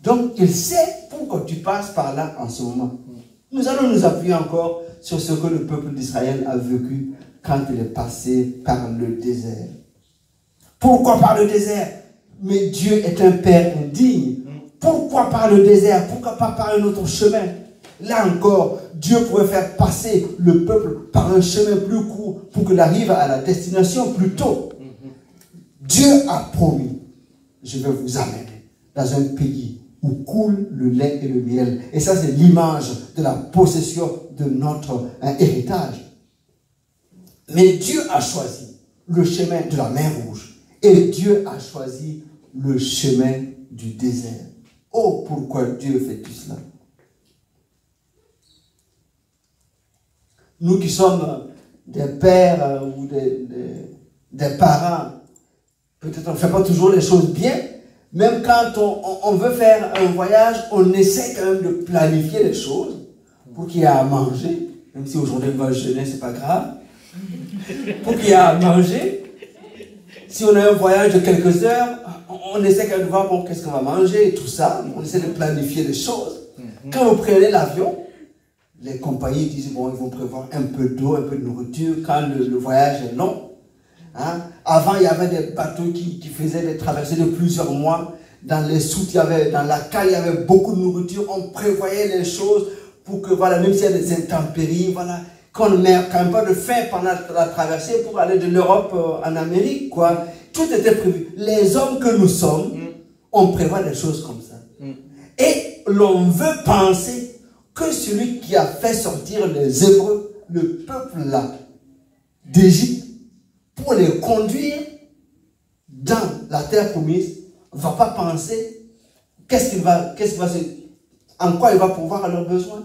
Donc, il sait pourquoi tu passes par là en ce moment. Nous allons nous appuyer encore sur ce que le peuple d'Israël a vécu quand il est passé par le désert. Pourquoi par le désert? Mais Dieu est un Père indigne. Pourquoi par le désert? Pourquoi pas par un autre chemin? Là encore, Dieu pourrait faire passer le peuple par un chemin plus court pour qu'il arrive à la destination plus tôt. Dieu a promis. je vais vous amener dans un pays où coule le lait et le miel. Et ça, c'est l'image de la possession de notre héritage. Mais Dieu a choisi le chemin de la mer Rouge. Et Dieu a choisi le chemin du désert. Oh, pourquoi Dieu fait tout cela? Nous qui sommes des pères ou des parents, peut-être on ne fait pas toujours les choses bien. Même quand on veut faire un voyage, on essaie quand même de planifier les choses pour qu'il y ait à manger. Même si aujourd'hui on va jeûner, c'est pas grave. Pour qu'il y ait à manger. Si on a un voyage de quelques heures, on essaie quand même de voir bon, qu'est-ce qu'on va manger et tout ça. On essaie de planifier les choses. Quand vous prenez l'avion, les compagnies disent bon, ils vont prévoir un peu d'eau, un peu de nourriture quand le voyage est long. Hein? Avant, il y avait des bateaux qui faisaient des traversées de plusieurs mois. Dans les soutes, dans la cale, il y avait beaucoup de nourriture. On prévoyait les choses pour que, voilà, même s'il y a des intempéries, voilà, qu'on ne meurt quand même pas de faim pendant la traversée pour aller de l'Europe en Amérique, quoi. Tout était prévu. Les hommes que nous sommes, on prévoit des choses comme ça. Et l'on veut penser que celui qui a fait sortir les Hébreux, le peuple là, d'Égypte, pour les conduire dans la terre promise, ne va pas penser en quoi il va pouvoir à leurs besoins.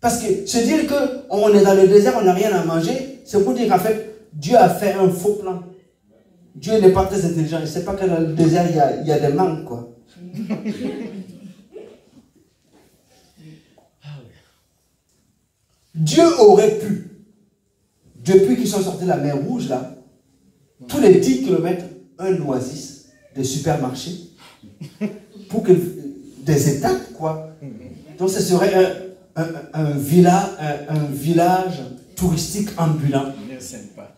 Parce que se dire qu'on est dans le désert, on n'a rien à manger, c'est pour dire qu'en fait, Dieu a fait un faux plan. Dieu n'est pas très intelligent. Il ne sait pas que dans le désert, il y a des manques, quoi. Dieu aurait pu, depuis qu'ils sont sortis de la mer Rouge, là, tous les 10 km, un oasis, des supermarchés, pour que des étapes, quoi. Donc ce serait un village touristique ambulant.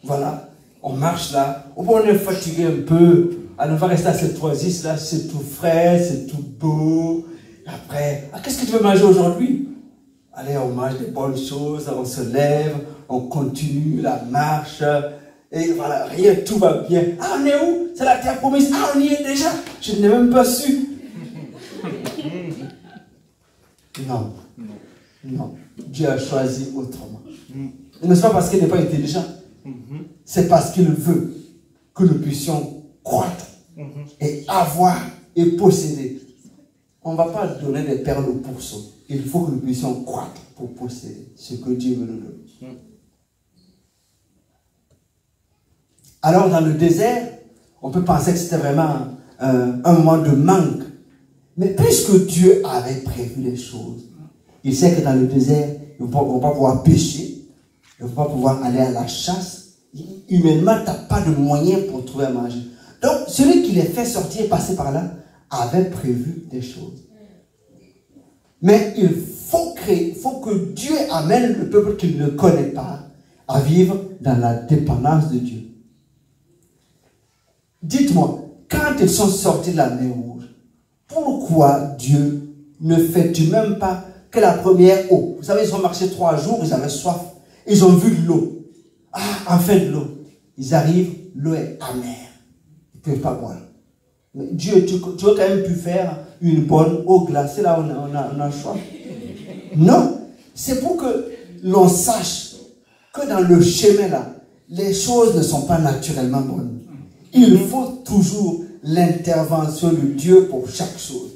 Voilà, on marche là, on est fatigué un peu, alors on va rester à cette oasis là, c'est tout frais, c'est tout beau. Après, qu'est-ce que tu veux manger aujourd'hui? Allez, on mange des bonnes choses, on se lève, on continue la marche, et voilà, rien, tout va bien. Ah, on est où? C'est la terre promise. Ah, on y est déjà. Je n'ai même pas su. Non. Non. Dieu a choisi autrement. Mais ce n'est pas parce qu'il n'est pas intelligent. C'est parce qu'il veut que nous puissions croître et avoir et posséder. On ne va pas donner des perles au pourceau. Il faut que nous puissions croître pour posséder ce que Dieu veut nous donner. Alors dans le désert, on peut penser que c'était vraiment un moment de manque. Mais puisque Dieu avait prévu les choses, il sait que dans le désert, ils ne vont pas pouvoir pêcher, ils ne vont pas pouvoir aller à la chasse. Humainement, tu n'as pas de moyens pour trouver à manger. Donc, celui qui les fait sortir, passer par là, avait prévu des choses. Mais il faut que Dieu amène le peuple qu'il ne connaît pas à vivre dans la dépendance de Dieu. Dites-moi, quand ils sont sortis de la mer Rouge, pourquoi Dieu ne fait-il même pas que la première eau? Vous savez, ils ont marché 3 jours, ils avaient soif. Ils ont vu de l'eau. Ah, enfin de l'eau. Ils arrivent, l'eau est amère. Ils ne peuvent pas boire. Mais Dieu, tu aurais quand même pu faire une bonne eau glacée, là on a soif. Non, c'est pour que l'on sache que dans le chemin là, les choses ne sont pas naturellement bonnes. Il faut toujours l'intervention de Dieu pour chaque chose.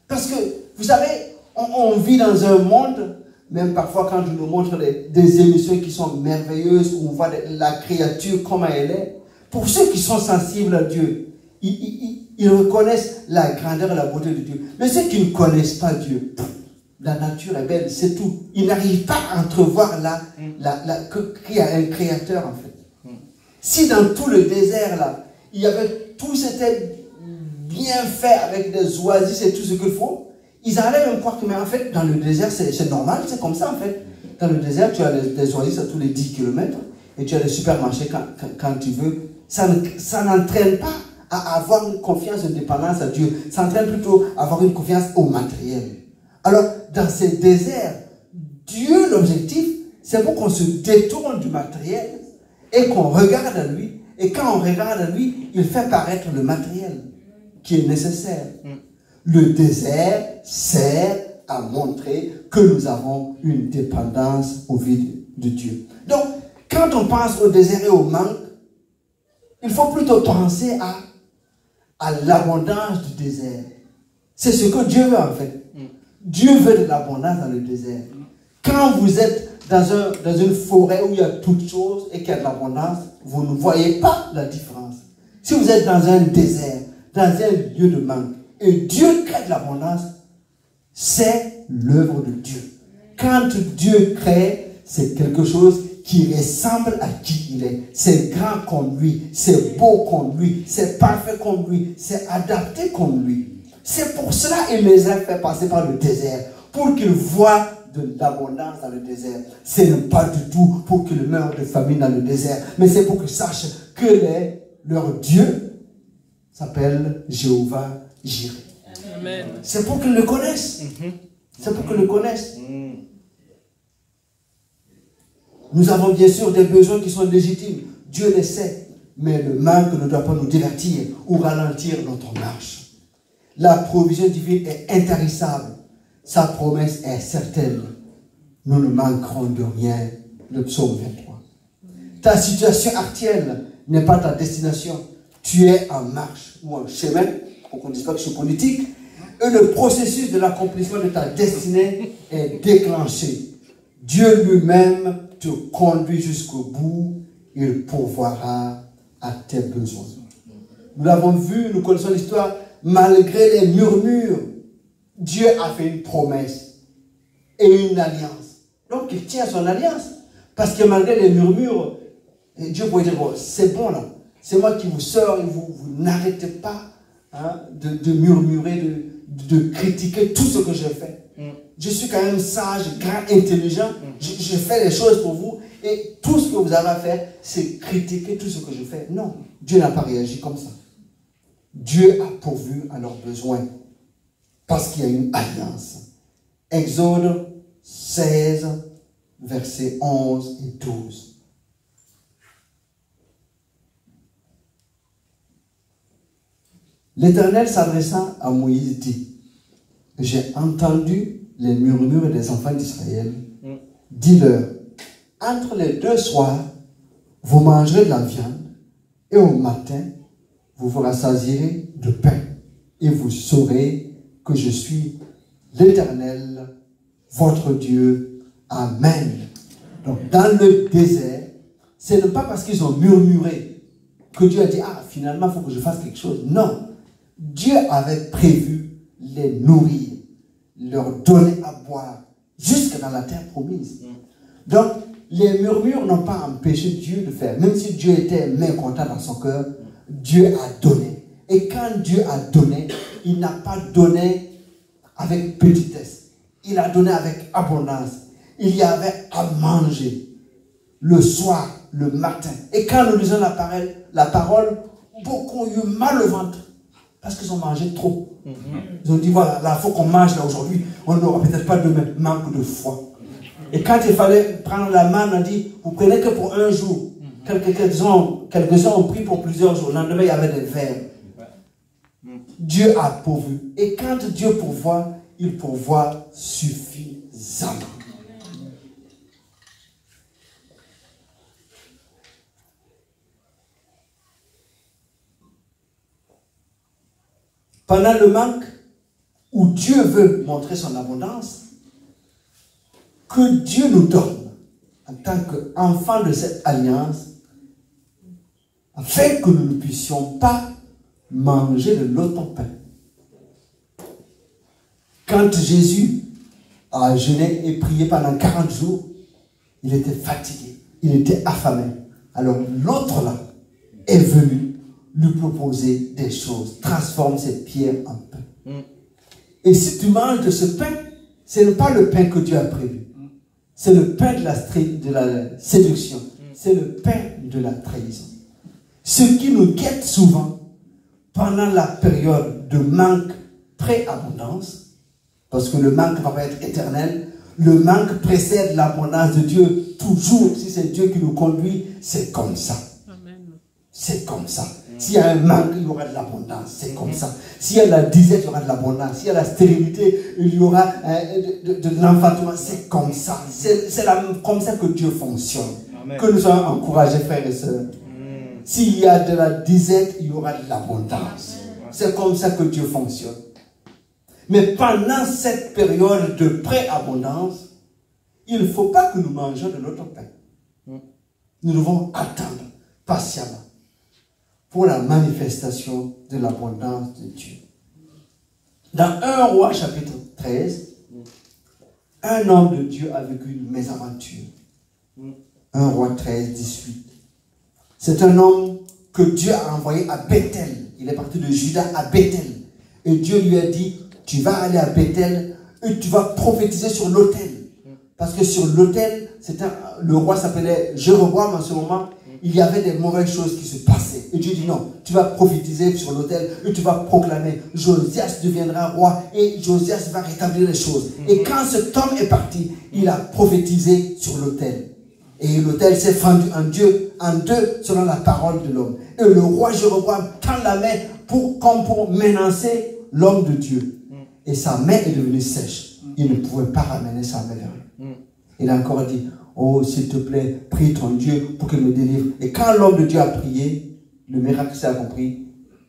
Parce que, vous savez, on vit dans un monde, même parfois quand je nous montre des émissions qui sont merveilleuses, où on voit la créature comme elle est, pour ceux qui sont sensibles à Dieu, ils reconnaissent la grandeur et la beauté de Dieu. Mais ceux qui ne connaissent pas Dieu, la nature est belle, c'est tout. Ils n'arrivent pas à entrevoir qu'il y a un créateur en fait. Si dans tout le désert là, il y avait tout c'était bien fait avec des oasis et tout ce qu'il faut, ils allaient même croire que, mais en fait, dans le désert, c'est normal, c'est comme ça en fait. Dans le désert, tu as des oasis à tous les 10 km et tu as des supermarchés quand tu veux. Ça n'entraîne pas à avoir une confiance, une dépendance à Dieu. Ça entraîne plutôt à avoir une confiance au matériel. Alors, dans ces déserts, Dieu, l'objectif, c'est pour qu'on se détourne du matériel et qu'on regarde à lui Et quand on regarde à lui, il fait paraître le matériel qui est nécessaire. Le désert sert à montrer que nous avons une dépendance au vide de Dieu. Donc, quand on pense au désert et au manque, il faut plutôt penser à l'abondance du désert. C'est ce que Dieu veut en fait. Dieu veut de l'abondance dans le désert. Quand vous êtes dans une forêt où il y a toutes choses et qu'il y a de l'abondance, vous ne voyez pas la différence. Si vous êtes dans un désert, dans un lieu de manque, et Dieu crée de l'abondance, c'est l'œuvre de Dieu. Quand Dieu crée, c'est quelque chose qui ressemble à qui il est. C'est grand comme lui, c'est beau comme lui, c'est parfait comme lui, c'est adapté comme lui. C'est pour cela qu'il les a fait passer par le désert, pour qu'ils voient de l'abondance dans le désert. Ce n'est pas du tout pour qu'ils meurent de famine dans le désert, mais c'est pour qu'ils sachent que leur Dieu s'appelle Jéhovah Jireh. C'est pour qu'ils le connaissent. C'est pour qu'ils le connaissent. Nous avons bien sûr des besoins qui sont légitimes. Dieu les sait. Mais le manque ne doit pas nous divertir ou ralentir notre marche. La provision divine est intarissable. Sa promesse est certaine. Nous ne manquerons de rien. Le psaume 23. Ta situation actuelle n'est pas ta destination. Tu es en marche ou en chemin, pour qu'on ne dise pas que je suis politique, et le processus de l'accomplissement de ta destinée est déclenché. Dieu lui-même te conduit jusqu'au bout, il pourvoira à tes besoins. Nous l'avons vu, nous connaissons l'histoire, malgré les murmures, Dieu a fait une promesse et une alliance. Donc il tient son alliance, parce que malgré les murmures, Dieu pourrait dire, bon, c'est bon là, c'est moi qui vous sors et vous n'arrêtez pas de murmurer, de critiquer tout ce que j'ai fait. Je suis quand même sage, grand, intelligent. Je fais les choses pour vous. Et tout ce que vous avez à faire, c'est critiquer tout ce que je fais. Non, Dieu n'a pas réagi comme ça. Dieu a pourvu à leurs besoins. Parce qu'il y a une alliance. Exode 16, versets 11 et 12. L'Éternel s'adressant à Moïse dit, j'ai entendu les murmures des enfants d'Israël. Dis-leur, entre les deux soirs, vous mangerez de la viande, et au matin, vous vous rassasierez de pain, et vous saurez que je suis l'Éternel, votre Dieu. Amen. Donc, dans le désert, ce n'est pas parce qu'ils ont murmuré que Dieu a dit, ah, finalement, il faut que je fasse quelque chose. Non. Dieu avait prévu les nourrir, leur donner à boire, jusque dans la terre promise. Donc, les murmures n'ont pas empêché Dieu de faire. Même si Dieu était mécontent dans son cœur, Dieu a donné. Et quand Dieu a donné, il n'a pas donné avec petitesse. Il a donné avec abondance. Il y avait à manger le soir, le matin. Et quand nous lisons la parole, beaucoup ont eu mal au ventre. Parce qu'ils ont mangé trop. Ils ont dit, voilà, là, il faut qu'on mange là aujourd'hui. On n'aura peut-être pas de manque de foi. Et quand il fallait prendre la manne, on a dit, vous prenez que pour un jour. Quelques-uns ont pris pour plusieurs jours. Le lendemain, il y avait des vers. Dieu a pourvu. Et quand Dieu pourvoit, il pourvoit suffisamment. Pendant le manque, où Dieu veut montrer son abondance, que Dieu nous donne en tant qu'enfants de cette alliance, afin que nous ne puissions pas manger de l'autre pain. Quand Jésus a jeûné et prié pendant 40 jours, il était fatigué, il était affamé. Alors l'autre là est venu lui proposer des choses, transforme ces pierres en pain. Et si tu manges de ce pain, ce n'est pas le pain que Dieu a prévu. C'est le pain de la séduction. C'est le pain de la trahison. Ce qui nous guette souvent pendant la période de manque pré-abondance, parce que le manque ne va pas être éternel, le manque précède l'abondance de Dieu toujours. Si c'est Dieu qui nous conduit, c'est comme ça. Amen. c'est comme ça. S'il y a un manque, il y aura de l'abondance, c'est comme ça. S'il y a la disette, il y aura de l'abondance. S'il y a la stérilité, il y aura de l'enfantement, c'est comme ça. C'est comme ça que Dieu fonctionne. Amen. Que nous soyons encouragés, frères et sœurs. S'il y a de la disette, il y aura de l'abondance. C'est comme ça que Dieu fonctionne. Mais pendant cette période de préabondance, il ne faut pas que nous mangions de notre pain. Nous devons attendre patiemment pour la manifestation de l'abondance de Dieu. Dans 1 Roi chapitre 13, un homme de Dieu a vécu une mésaventure. 1 Roi 13, 18. C'est un homme que Dieu a envoyé à Bethel. Il est parti de Juda à Bethel. Et Dieu lui a dit, tu vas aller à Bethel et tu vas prophétiser sur l'autel. Parce que sur l'autel, le roi s'appelait Jéroboam en ce moment, il y avait des mauvaises choses qui se passaient. Et Dieu dit non, tu vas prophétiser sur l'autel et tu vas proclamer, Josias deviendra roi et Josias va rétablir les choses. Et quand cet homme est parti, il a prophétisé sur l'autel. Et l'autel s'est fendu en deux selon la parole de l'homme. Et le roi Jéroboam tend la main comme pour menacer l'homme de Dieu. Et sa main est devenue sèche. Il ne pouvait pas ramener sa main vers lui. Il a encore dit, oh s'il te plaît, prie ton Dieu pour qu'il me délivre. Et quand l'homme de Dieu a prié, le miracle s'est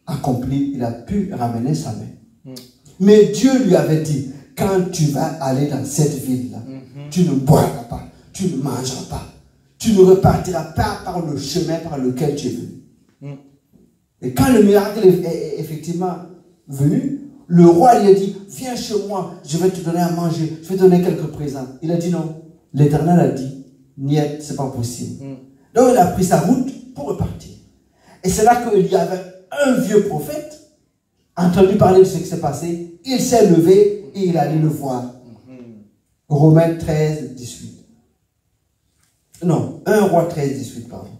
accompli, il a pu ramener sa main. Mais Dieu lui avait dit, quand tu vas aller dans cette ville-là, tu ne boiras pas, tu ne mangeras pas, tu ne repartiras pas par le chemin par lequel tu es venu. Et quand le miracle est effectivement venu, le roi lui a dit, viens chez moi, je vais te donner à manger, je vais te donner quelques présents. Il a dit non. L'Éternel a dit, niet, c'est pas possible. Donc il a pris sa route pour repartir. Et c'est là qu'il y avait un vieux prophète, entendu parler de ce qui s'est passé, il s'est levé et il allait le voir. Romains 13, 18. Non, 1 Roi 13, 18, pardon.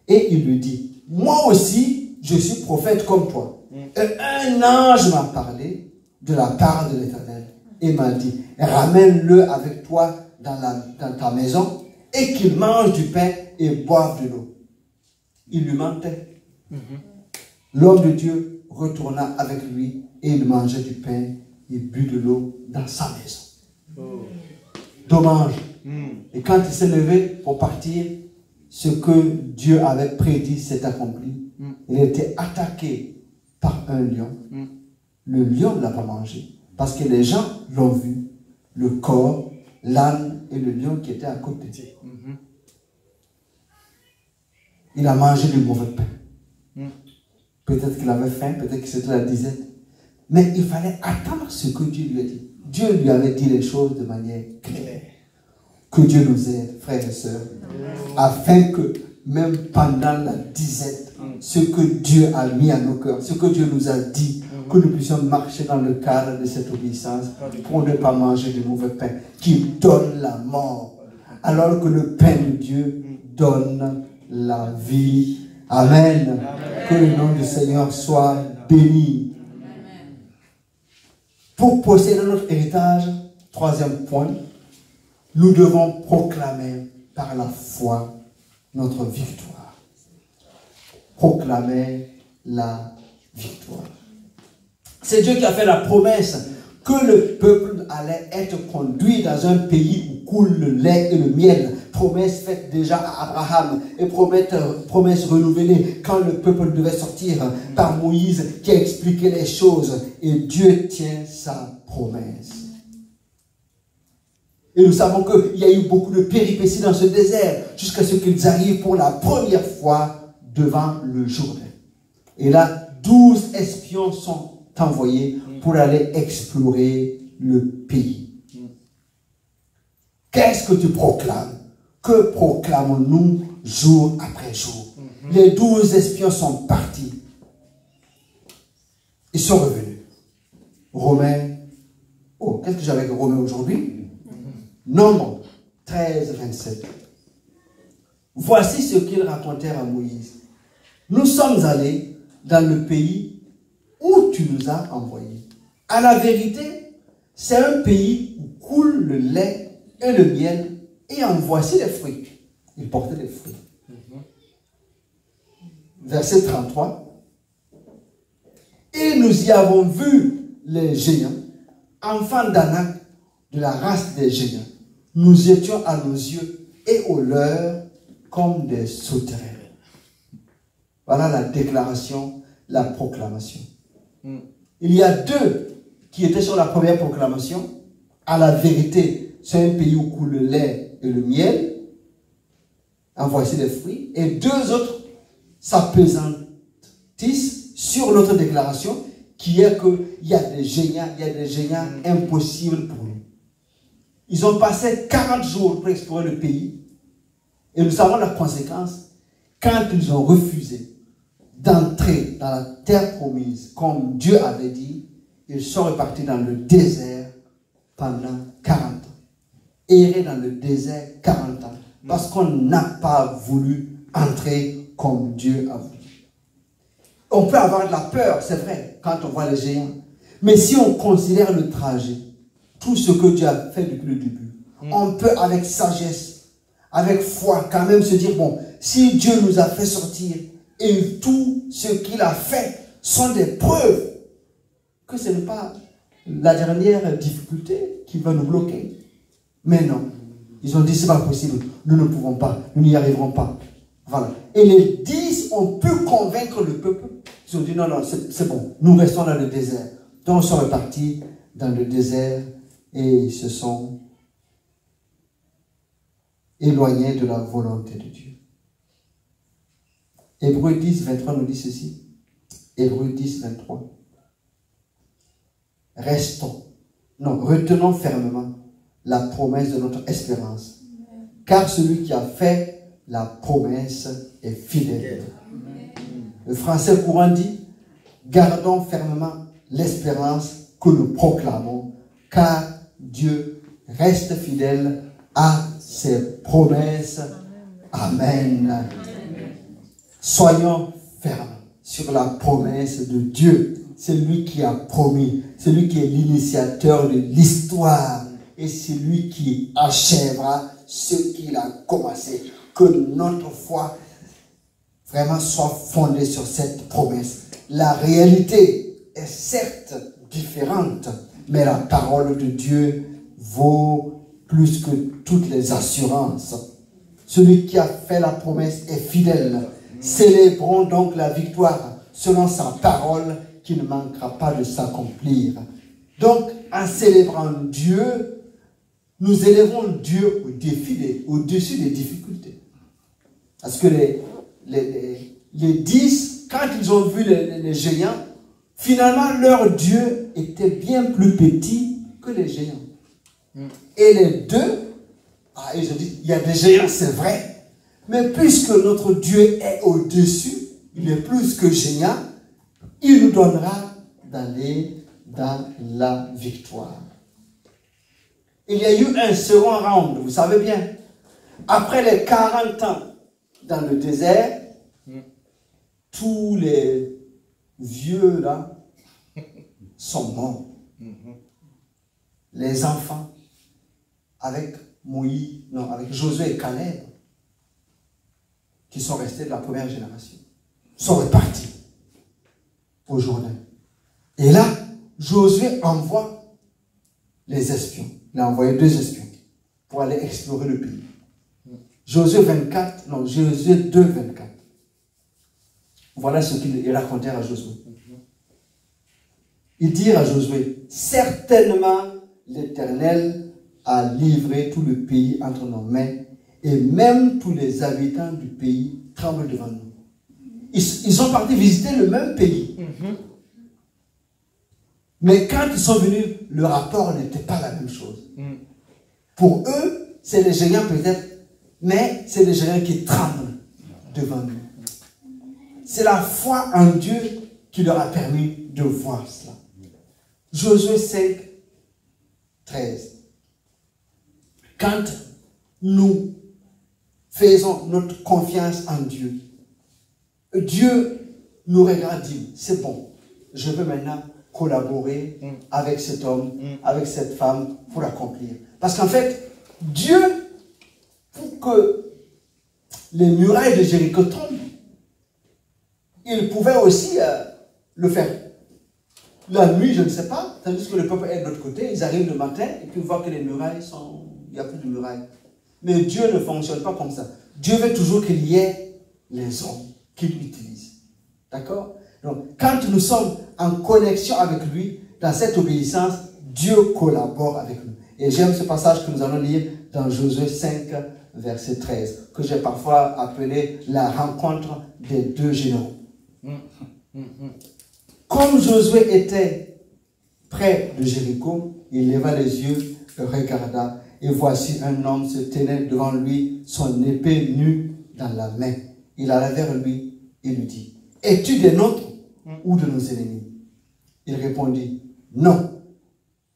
Et il lui dit, moi aussi, je suis prophète comme toi. Et un ange m'a parlé de la part de l'Éternel et m'a dit, ramène-le avec toi dans ta maison et qu'il mange du pain et boive de l'eau. Il lui mentait. L'homme de Dieu retourna avec lui et il mangeait du pain et but de l'eau dans sa maison. Dommage. Et quand il s'est levé pour partir, ce que Dieu avait prédit s'est accompli. Il a été attaqué par un lion. Le lion ne l'a pas mangé parce que les gens l'ont vu, le corps, l'âne et le lion qui étaient à côté. Il a mangé du mauvais pain. Peut-être qu'il avait faim, peut-être que c'était la disette. Mais il fallait attendre ce que Dieu lui a dit. Dieu lui avait dit les choses de manière claire. Que Dieu nous aide, frères et sœurs, afin que même pendant la disette, ce que Dieu a mis à nos cœurs, ce que Dieu nous a dit, que nous puissions marcher dans le cadre de cette obéissance pour ne pas manger de mauvais pain qui donne la mort, alors que le pain de Dieu donne la vie. Amen. Amen. Que le nom du Seigneur soit béni. Amen. Pour posséder notre héritage, troisième point, nous devons proclamer par la foi notre victoire. Proclamer la victoire. C'est Dieu qui a fait la promesse que le peuple allait être conduit dans un pays où coule le lait et le miel. Promesse faite déjà à Abraham et promesse renouvelée quand le peuple devait sortir par Moïse qui a expliqué les choses. Et Dieu tient sa promesse. Et nous savons qu'il y a eu beaucoup de péripéties dans ce désert jusqu'à ce qu'ils arrivent pour la première fois devant le Jourdain. Et là, 12 espions sont envoyés pour aller explorer le pays. Qu'est-ce que tu proclames? Que proclamons-nous jour après jour? Les 12 espions sont partis. Ils sont revenus. Romains. Oh, qu'est-ce que j'ai avec Romains aujourd'hui? Nombre 13, 27. Voici ce qu'ils racontèrent à Moïse. Nous sommes allés dans le pays où tu nous as envoyés. À la vérité, c'est un pays où coule le lait et le miel, et en voici les fruits. Ils portaient des fruits. verset 33. Et nous y avons vu les géants, enfants d'Anak, de la race des géants. Nous étions à nos yeux et aux leurs comme des sauterelles. Voilà la déclaration, la proclamation. Il y a deux qui étaient sur la première proclamation. À la vérité, c'est un pays où coule le lait et le miel. En voici les fruits. Et deux autres s'appesantissent sur notre déclaration, qui est qu'il y a des géants, impossibles pour nous. Ils ont passé 40 jours pour explorer le pays. Et nous savons la conséquence. Quand ils ont refusé d'entrer dans la terre promise, comme Dieu avait dit, ils sont repartis dans le désert pendant 40 ans. Errer dans le désert 40 ans. Parce qu'on n'a pas voulu entrer comme Dieu a voulu. On peut avoir de la peur, c'est vrai, quand on voit les géants. Mais si on considère le trajet, tout ce que Dieu a fait depuis le début, on peut avec sagesse, avec foi, quand même se dire, bon, si Dieu nous a fait sortir, et tout ce qu'il a fait sont des preuves que ce n'est pas la dernière difficulté qui va nous bloquer. Mais non, ils ont dit, c'est pas possible, nous ne pouvons pas, nous n'y arriverons pas. Voilà. Et les 10 ont pu convaincre le peuple. Ils ont dit, non, non, c'est bon, nous restons dans le désert. Donc, ils sont repartis dans le désert et ils se sont éloignés de la volonté de Dieu. Hébreux 10, 23 nous dit ceci. Hébreux 10, 23. Retenons fermement la promesse de notre espérance. Car celui qui a fait la promesse est fidèle. Le français courant dit, gardons fermement l'espérance que nous proclamons, car Dieu reste fidèle à ses promesses. Amen. Soyons fermes sur la promesse de Dieu. C'est lui qui a promis, c'est lui qui est l'initiateur de l'histoire et c'est lui qui achèvera ce qu'il a commencé. Que notre foi vraiment soit fondée sur cette promesse. La réalité est certes différente, mais la parole de Dieu vaut plus que toutes les assurances. Celui qui a fait la promesse est fidèle. Célébrons donc la victoire selon sa parole qui ne manquera pas de s'accomplir. Donc, en célébrant Dieu, nous élevons Dieu au-dessus des difficultés. Parce que les 10, quand ils ont vu les géants, finalement, leur Dieu était bien plus petit que les géants. Et les deux, ils ont dit, il y a des géants, c'est vrai. Mais puisque notre Dieu est au-dessus, il est plus que géant, il nous donnera d'aller dans la victoire. Il y a eu un second round, vous savez bien. Après les 40 ans dans le désert, tous les vieux là sont morts. Les enfants, avec Josué et Caleb, qui sont restés de la première génération, sont repartis au Jourdain. Et là, Josué envoie les espions. Il a envoyé 2 espions pour aller explorer le pays. Josué 2, 24. Voilà ce qu'il racontait à Josué. Il dit à Josué, certainement l'Éternel a livré tout le pays entre nos mains et même tous les habitants du pays tremblent devant nous. Ils sont partis visiter le même pays. Mais quand ils sont venus, le rapport n'était pas la même chose. Pour eux, c'est les géants peut-être, mais c'est les géants qui tremblent devant nous. C'est la foi en Dieu qui leur a permis de voir cela. Josué 5, 13. Quand nous faisons notre confiance en Dieu, Dieu nous regarde et dit, c'est bon, je veux maintenant collaborer avec cet homme, avec cette femme pour l'accomplir. Parce qu'en fait, Dieu, pour que les murailles de Jéricho tombent, il pouvait aussi le faire la nuit, je ne sais pas, tandis que le peuple est de l'autre côté. Ils arrivent le matin et puis ils voient que les murailles sont... Il n'y a plus de murailles. Mais Dieu ne fonctionne pas comme ça. Dieu veut toujours qu'il y ait les hommes qu'il utilise. D'accord? Donc, quand nous sommes en connexion avec lui, dans cette obéissance, Dieu collabore avec nous. Et j'aime ce passage que nous allons lire dans Josué 5, verset 13, que j'ai parfois appelé la rencontre des deux généraux. Comme Josué était près de Jéricho, il leva les yeux, regarda, et voici un homme se tenait devant lui, son épée nue dans la main. Il alla vers lui et lui dit, « Es-tu des nôtres ou de nos ennemis ?» Il répondit, « Non,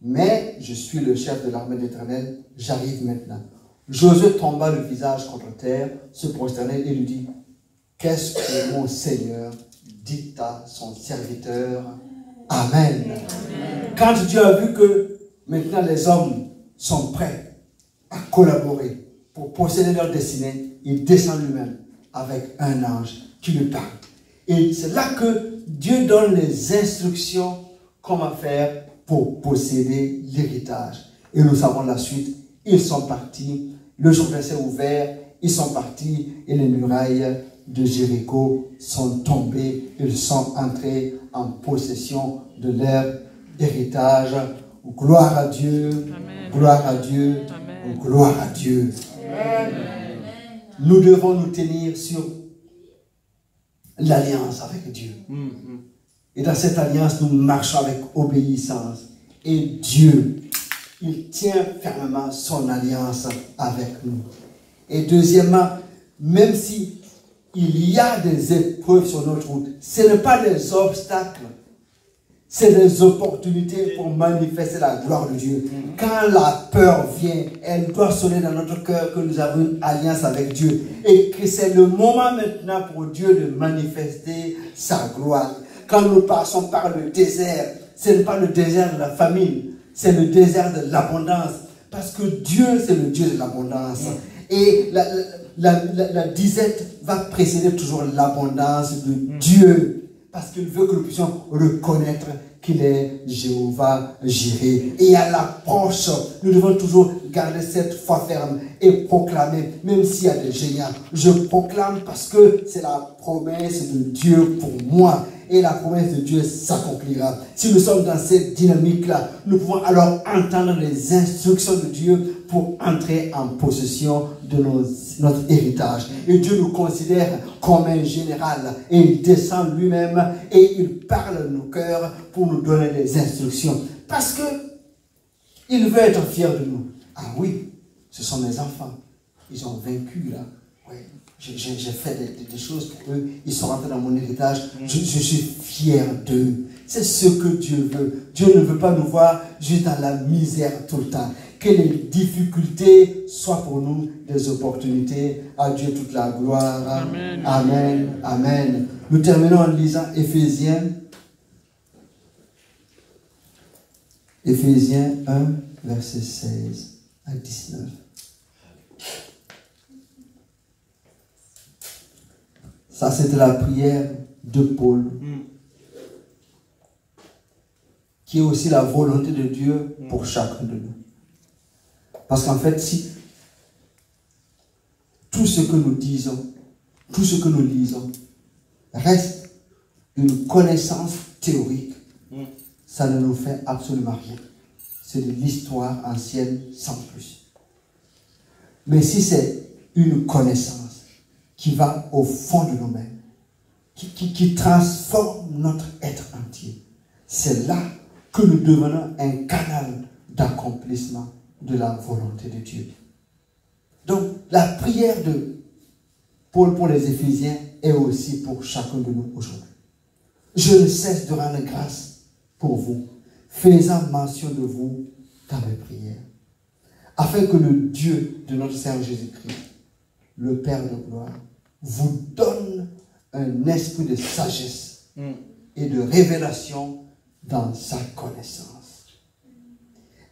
mais je suis le chef de l'armée de l'Éternel, j'arrive maintenant. » Josué tomba le visage contre terre, se prosternait et lui dit, « Qu'est-ce que mon Seigneur dit à son serviteur? » Amen. Amen. Quand Dieu a vu que maintenant les hommes sont prêts à collaborer pour posséder leur destinée, il descend lui-même avec un ange qui lui parle. Et c'est là que Dieu donne les instructions comment faire pour posséder l'héritage. Et nous savons la suite. Ils sont partis, le Jourdain s'est ouvert, ils sont partis et les murailles de Jéricho sont tombées. Ils sont entrés en possession de leur héritage. Gloire à Dieu, amen. Gloire à Dieu, amen. Gloire à Dieu. Amen. Nous devons nous tenir sur l'alliance avec Dieu. Et dans cette alliance, nous marchons avec obéissance. Et Dieu, il tient fermement son alliance avec nous. Et deuxièmement, même si il y a des épreuves sur notre route, ce n'est pas des obstacles, c'est des opportunités pour manifester la gloire de Dieu. Quand la peur vient, elle doit sonner dans notre cœur que nous avons une alliance avec Dieu et que c'est le moment maintenant pour Dieu de manifester sa gloire. Quand nous passons par le désert, ce n'est pas le désert de la famine, c'est le désert de l'abondance. Parce que Dieu, c'est le Dieu de l'abondance. Et la disette va précéder toujours l'abondance de Dieu. Parce qu'il veut que nous puissions reconnaître qu'il est Jéhovah Jireh. Et à l'approche, nous devons toujours garder cette foi ferme et proclamer, même s'il y a des géants. Je proclame parce que c'est la promesse de Dieu pour moi. Et la promesse de Dieu s'accomplira. Si nous sommes dans cette dynamique-là, nous pouvons alors entendre les instructions de Dieu pour entrer en possession de notre héritage. Et Dieu nous considère comme un général. Et il descend lui-même et il parle à nos cœurs pour nous donner les instructions. Parce que il veut être fier de nous. Ah oui, ce sont mes enfants. Ils ont vaincu là. Oui. J'ai fait des choses pour eux. Ils sont rentrés dans mon héritage. Je suis fier d'eux. C'est ce que Dieu veut. Dieu ne veut pas nous voir juste dans la misère tout le temps. Que les difficultés soient pour nous des opportunités. À Dieu toute la gloire. Amen. Amen. Amen. Nous terminons en lisant Éphésiens 1, verset 16 à 19. Ça, c'était la prière de Paul, qui est aussi la volonté de Dieu pour chacun de nous. Parce qu'en fait, si tout ce que nous disons, tout ce que nous lisons, reste une connaissance théorique, ça ne nous fait absolument rien. C'est de l'histoire ancienne sans plus. Mais si c'est une connaissance qui va au fond de nous-mêmes, qui transforme notre être entier, c'est là que nous devenons un canal d'accomplissement de la volonté de Dieu. Donc, la prière de Paul pour les Éphésiens est aussi pour chacun de nous aujourd'hui. Je ne cesse de rendre grâce pour vous, faisant mention de vous dans mes prières, afin que le Dieu de notre Seigneur Jésus-Christ, le Père de gloire, vous donne un esprit de sagesse et de révélation dans sa connaissance.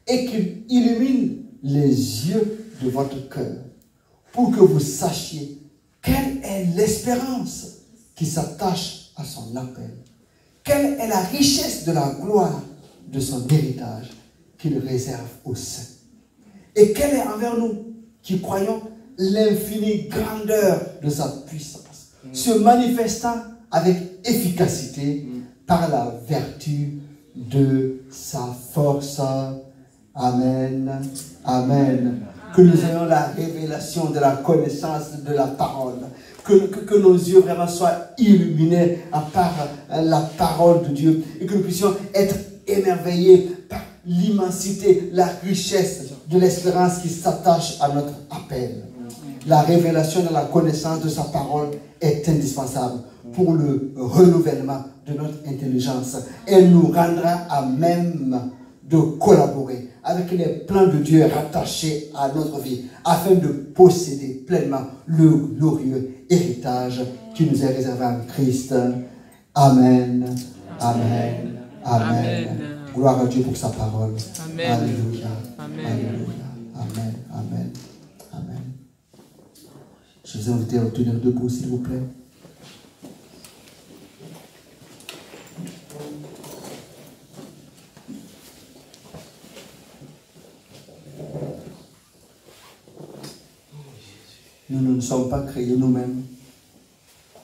Et qu'il illumine les yeux de votre cœur pour que vous sachiez quelle est l'espérance qui s'attache à son appel. Quelle est la richesse de la gloire de son héritage qu'il réserve aux saints. Et quelle est envers nous qui croyons l'infinie grandeur de sa puissance, se manifestant avec efficacité par la vertu de sa force. Amen. Amen. Que nous ayons la révélation de la connaissance de la parole. Que nos yeux vraiment soient illuminés par la parole de Dieu. Et que nous puissions être émerveillés par l'immensité, la richesse de l'espérance qui s'attache à notre appel. La révélation de la connaissance de sa parole est indispensable pour le renouvellement de notre intelligence. Elle nous rendra à même de collaborer avec les plans de Dieu rattachés à notre vie, afin de posséder pleinement le glorieux héritage qui nous est réservé en Christ. Amen. Amen. Amen. Gloire à Dieu pour sa parole. Amen. Alléluia. Amen. Alléluia. Amen. Amen. Amen. Je vous invite à vous tenir debout, s'il vous plaît. Nous ne sommes pas créés nous-mêmes.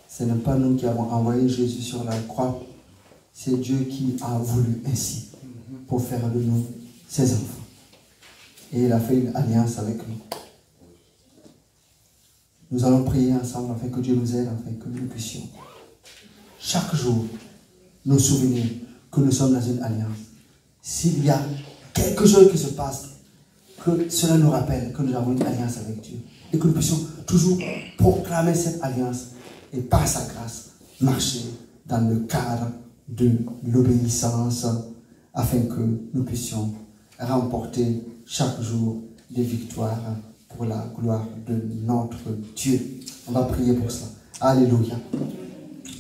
Ce n'est pas nous qui avons envoyé Jésus sur la croix. C'est Dieu qui a voulu ainsi pour faire de nous ses enfants. Et il a fait une alliance avec nous. Nous allons prier ensemble afin que Dieu nous aide, afin que nous puissions chaque jour nous souvenir que nous sommes dans une alliance. S'il y a quelque chose qui se passe, que cela nous rappelle que nous avons une alliance avec Dieu. Et que nous puissions toujours proclamer cette alliance et par sa grâce marcher dans le cadre de l'obéissance afin que nous puissions remporter chaque jour des victoires pour la gloire de notre Dieu. On va prier pour ça. Alléluia.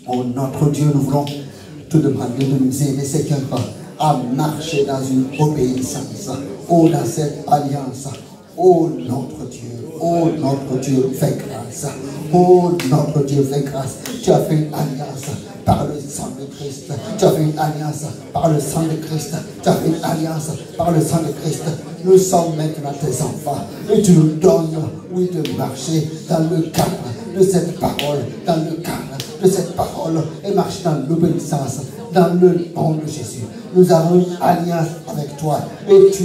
Oh notre Dieu, nous voulons te demander de nous aider, Seigneur, à marcher dans une obéissance. Oh, dans cette alliance. Oh notre Dieu, fais grâce. Oh notre Dieu, fais grâce. Tu as fait une alliance par le sang de Christ. Tu as fait une alliance par le sang de Christ. Tu as fait une alliance par le sang de Christ. Nous sommes maintenant tes enfants. Et tu nous donnes, oui, de marcher dans le cadre de cette parole. Dans le cadre de cette parole. Et marcher dans l'obéissance. Dans le nom de Jésus. Nous avons une alliance avec toi. Et tu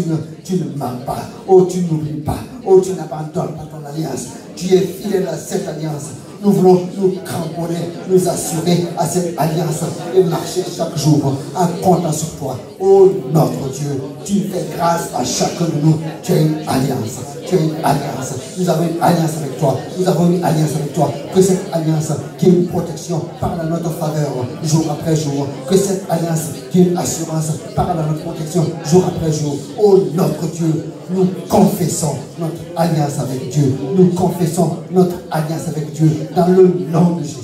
ne mens pas. Oh, tu n'oublies pas. Oh, tu n'abandonnes pas ton alliance. Tu es fidèle à cette alliance. Nous voulons nous cramponner, nous assurer à cette alliance et marcher chaque jour en comptant sur toi. Oh notre Dieu, tu fais grâce à chacun de nous. Tu as une alliance. Tu as une alliance. Nous avons une alliance avec toi. Nous avons une alliance avec toi. Que cette alliance qui est une protection parle à notre faveur jour après jour. Que cette alliance qui est une assurance parle à notre protection jour après jour. Oh notre Dieu, nous confessons notre alliance avec Dieu. Nous confessons notre alliance avec Dieu dans le nom de Jésus.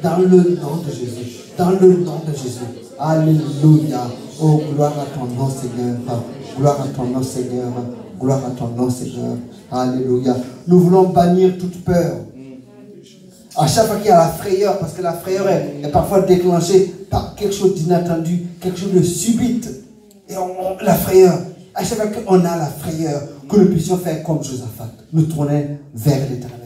Dans le nom de Jésus. Dans le nom de Jésus. Alléluia. Oh, gloire à ton nom, Seigneur. Gloire à ton nom, Seigneur. Gloire à ton nom, Seigneur. Alléluia. Nous voulons bannir toute peur. À chaque fois qu'il y a la frayeur, parce que la frayeur est parfois déclenchée par quelque chose d'inattendu, quelque chose de subite. Et la frayeur, à chaque fois qu'on a la frayeur, que nous puissions faire comme Josaphat, nous tourner vers l'Éternel.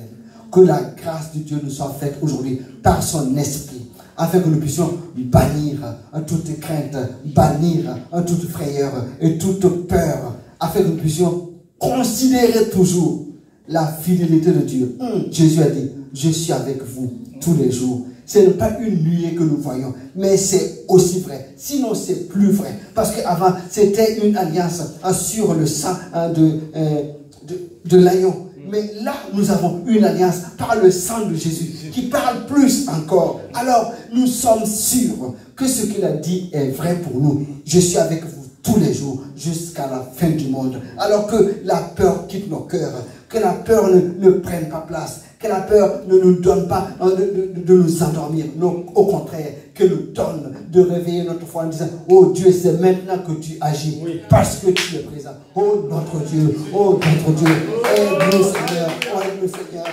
Que la grâce de Dieu nous soit faite aujourd'hui par son esprit, afin que nous puissions bannir toute crainte, bannir toute frayeur et toute peur, afin que nous puissions considérer toujours la fidélité de Dieu. Jésus a dit, je suis avec vous tous les jours. Ce n'est pas une nuée que nous voyons, mais c'est aussi vrai. Sinon, c'est plus vrai. Parce qu'avant, c'était une alliance sur le sang de l'agneau. Mais là, nous avons une alliance par le sang de Jésus qui parle plus encore. Alors, nous sommes sûrs que ce qu'il a dit est vrai pour nous. Je suis avec vous tous les jours jusqu'à la fin du monde. Alors que la peur quitte nos cœurs, que la peur ne prenne pas place, que la peur ne nous donne pas de nous endormir. Non, au contraire, qu'elle nous donne de réveiller notre foi en disant, oh Dieu, c'est maintenant que tu agis, parce que tu es présent. Oh notre Dieu, aide-nous Seigneur, aide-nous Seigneur.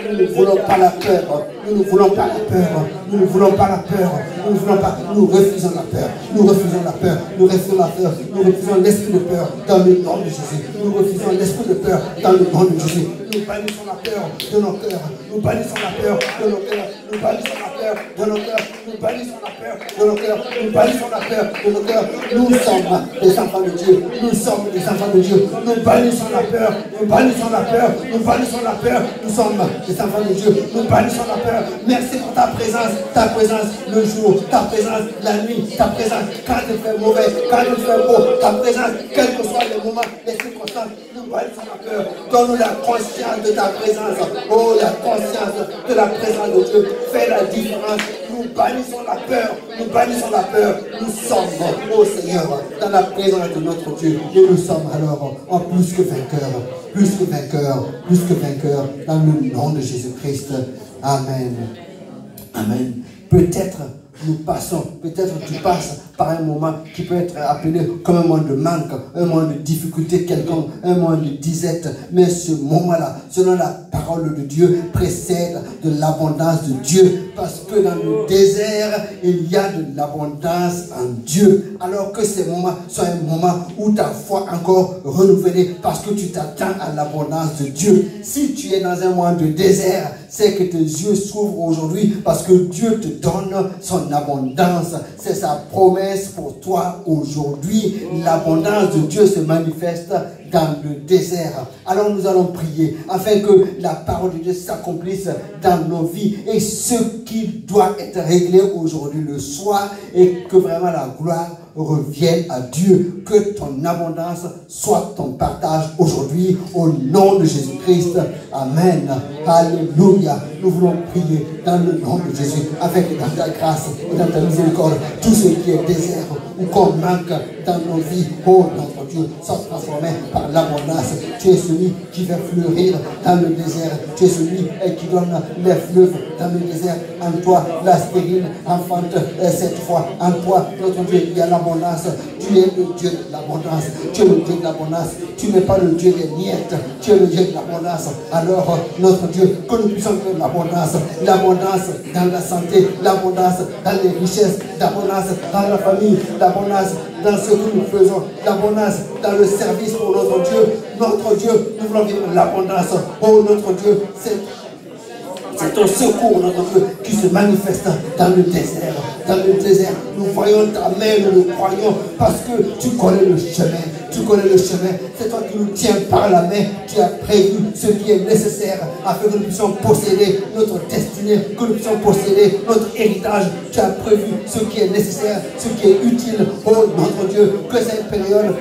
Nous ne voulons pas la peur. Nous ne voulons pas la peur. Nous ne voulons pas la peur. Nous ne voulons pas. Nous refusons la peur. Nous refusons la peur. Nous refusons la peur. Nous refusons l'esprit de peur dans le nom de Jésus. Nous refusons l'esprit de peur dans le nom de Jésus. Nous bannissons la peur de nos cœurs. Nous bannissons la peur de nos cœurs. Nous bannissons la peur de nos cœurs. Nous bannissons la peur de nos cœurs. Nous bannissons la peur de nos cœurs. Nous sommes des enfants de Dieu. Nous sommes des enfants de Dieu. Nous bannissons la peur. Nous bannissons la peur. Nous bannissons la peur. Nous sommes des enfants de Dieu. Nous bannissons la peur. Merci pour ta présence le jour, ta présence la nuit, ta présence quand il fait mauvais, quand il fait beau, ta présence, quels que soient les moments, les circonstances. Nous bannissons la peur. Donne-nous la conscience de ta présence. Oh, la conscience de la présence de Dieu fait la différence. Nous bannissons la peur. Nous bannissons la peur. Nous sommes, oh Seigneur, dans la présence de notre Dieu. Et nous sommes alors en plus que vainqueurs. Plus que vainqueurs. Plus que vainqueurs. Dans le nom de Jésus-Christ. Amen. Amen. Peut-être nous passons, peut-être tu passes par un moment qui peut être appelé comme un moment de manque, un moment de difficulté quelconque, un moment de disette. Mais ce moment-là, selon la parole de Dieu, précède de l'abondance de Dieu. Parce que dans le désert, il y a de l'abondance en Dieu. Alors que ces moments sont un moment où ta foi encore renouvelée parce que tu t'attends à l'abondance de Dieu. Si tu es dans un moment de désert, c'est que tes yeux s'ouvrent aujourd'hui parce que Dieu te donne son abondance. C'est sa promesse pour toi aujourd'hui. L'abondance de Dieu se manifeste dans le désert. Alors nous allons prier afin que la parole de Dieu s'accomplisse dans nos vies et ce qui doit être réglé aujourd'hui le soir et que vraiment la gloire revienne à Dieu. Que ton abondance soit ton partage aujourd'hui au nom de Jésus-Christ. Amen. Alléluia. Nous voulons prier dans le nom de Jésus avec dans ta grâce et dans ta miséricorde tout ce qui est désert ou qu'on manque dans nos vies. Oh notre Dieu, soit transformé par l'abondance. Tu es celui qui fait fleurir dans le désert. Tu es celui qui donne les fleuves dans le désert. En toi, la stérile enfante cette fois. En toi, notre Dieu, il y a l'abondance. Tu es le Dieu de l'abondance. Tu es le Dieu de l'abondance. Tu n'es pas le Dieu des miettes. Tu es le Dieu de l'abondance. Alors, notre Dieu, que nous puissions faire l'abondance. L'abondance dans la santé. L'abondance dans les richesses. L'abondance dans la famille. L'abondance dans ce que nous faisons. L'abondance dans le service pour notre Dieu. Notre Dieu, nous voulons vivre l'abondance. Oh, notre Dieu, c'est ton secours, notre Dieu, qui se manifeste dans le désert. Dans le désert, nous voyons ta main, nous le croyons, parce que tu connais le chemin. Tu connais le chemin. C'est toi qui nous tiens par la main. Tu as prévu ce qui est nécessaire afin que nous puissions posséder notre destinée, que nous puissions posséder notre héritage. Tu as prévu ce qui est nécessaire, ce qui est utile. Oh notre Dieu, que cette période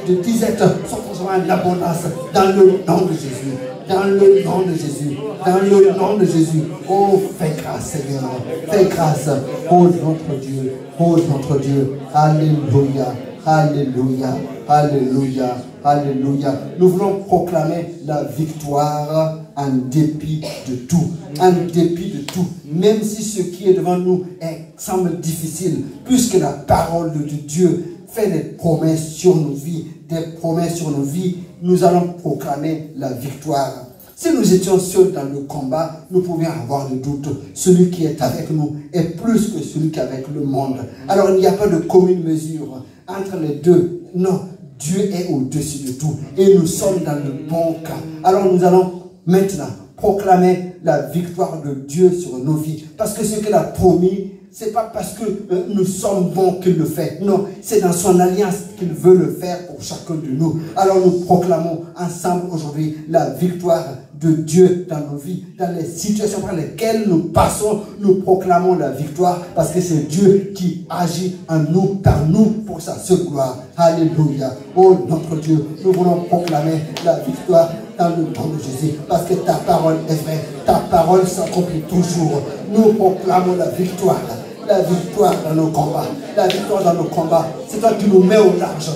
de disette soit transformée en abondance dans le nom de Jésus. Dans le nom de Jésus. Dans le nom de Jésus. Oh, fais grâce, Seigneur. Fais grâce. Oh, notre Dieu. Oh, notre Dieu. Alléluia. Alléluia. Alléluia. Alléluia. Nous voulons proclamer la victoire en dépit de tout. En dépit de tout. Même si ce qui est devant nous semble difficile, puisque la parole de Dieu fait des promesses sur nos vies, nous allons proclamer la victoire. Si nous étions seuls dans le combat, nous pouvions avoir des doutes. Celui qui est avec nous est plus que celui qui est avec le monde. Alors il n'y a pas de commune mesure entre les deux. Non, Dieu est au-dessus de tout. Et nous sommes dans le bon camp. Alors nous allons maintenant proclamer la victoire de Dieu sur nos vies. Parce que ce qu'il a promis, c'est pas parce que nous sommes bons qu'il le fait. Non, c'est dans son alliance qu'il veut le faire pour chacun de nous. Alors nous proclamons ensemble aujourd'hui la victoire de Dieu dans nos vies. Dans les situations par lesquelles nous passons, nous proclamons la victoire parce que c'est Dieu qui agit en nous, par nous, pour sa seule gloire. Alléluia. Oh notre Dieu, nous voulons proclamer la victoire dans le nom de Jésus, parce que ta parole est vraie, ta parole s'accomplit toujours. Nous proclamons la victoire dans nos combats, la victoire dans nos combats. C'est toi qui nous mets au large,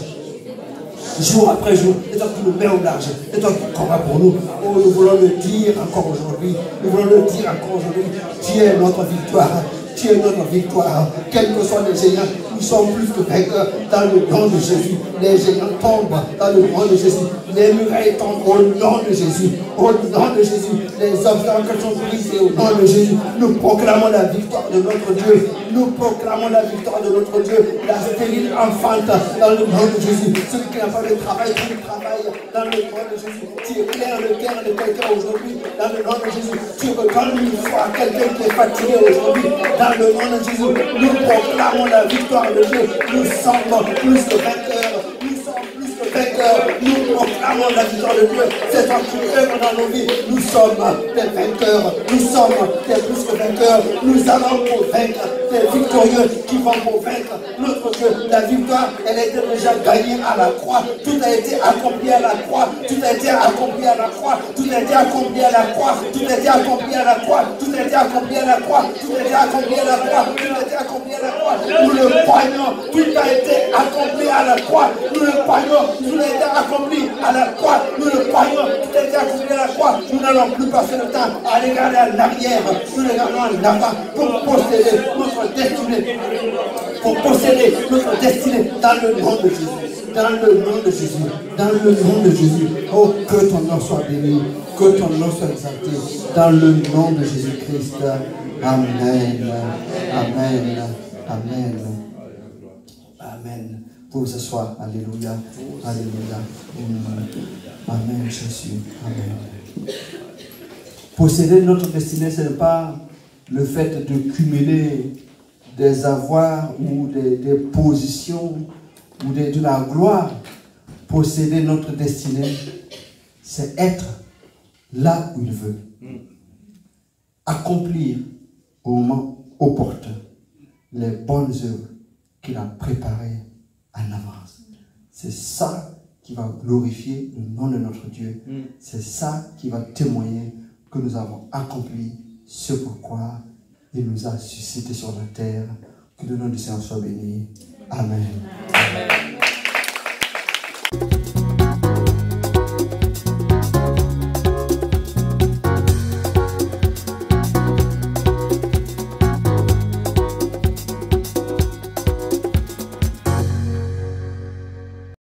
jour après jour. C'est toi qui nous mets au large, c'est toi qui combats pour nous. Oh, nous voulons le dire encore aujourd'hui, nous voulons le dire encore aujourd'hui. Tu es notre victoire. Tu es notre victoire, quels que soient les géants, Nous sommes plus que vainqueurs dans le nom de Jésus. Les géants tombent dans le nom de Jésus. Les murailles tombent au nom de Jésus. Au nom de Jésus. Les obstacles sont brisés au nom de Jésus. Nous proclamons la victoire de notre Dieu. Nous proclamons la victoire de notre Dieu. La stérile enfante dans le nom de Jésus. Celui qui n'a pas de travail, qui travaille dans le nom de Jésus. Tu éclaires le cœur de quelqu'un aujourd'hui dans le nom de Jésus. Tu redonnes une foi à quelqu'un qui est fatigué aujourd'hui dans le nom de Jésus. Nous proclamons la victoire de Dieu. Nous sommes plus que vainqueurs. Nous sommes plus que vainqueurs. Nous proclamons la victoire de Dieu. C'est un coup d'œuvre dans nos vies. Nous sommes des vainqueurs. Nous sommes des plus que vainqueurs. Nous allons pour vaincre. Des victorieux qui vont pour vaincre notre Dieu. La victoire, elle a été déjà gagnée à la croix. Tout a été accompli à la croix. Tout a été accompli à la croix. Tout a été accompli à la croix. Tout a été accompli à la croix. Tout a été accompli à la croix. Tout a été accompli à la croix. Tout a été accompli à la croix. Nous le croyons. Tout a été accompli à la croix. Nous le croyons. Tout a été accompli à la croix. Nous le croyons. Tout a été accompli à la croix. Nous n'allons plus passer le temps à regarder en arrière. Nous regardons en avant pour posséder notre destinée. Pour posséder notre destinée dans le nom de Jésus. Dans le nom de Jésus. Dans le nom de Jésus. Oh, que ton nom soit béni. Que ton nom soit exalté. Dans le nom de Jésus-Christ. Amen. Amen. Amen. Amen. Vous vous asseoir. Alléluia. Alléluia. Amen, Jésus. Amen. Posséder notre destinée, ce n'est pas le fait de cumuler des avoirs ou des positions ou de la gloire. Posséder notre destinée, c'est être là où il veut. Accomplir au moment opportun les bonnes œuvres qu'il a préparées en avance. C'est ça qui va glorifier le nom de notre Dieu. C'est ça qui va témoigner que nous avons accompli ce pourquoi il nous a suscité sur la terre. Que le nom du Seigneur soit béni. Amen. Amen.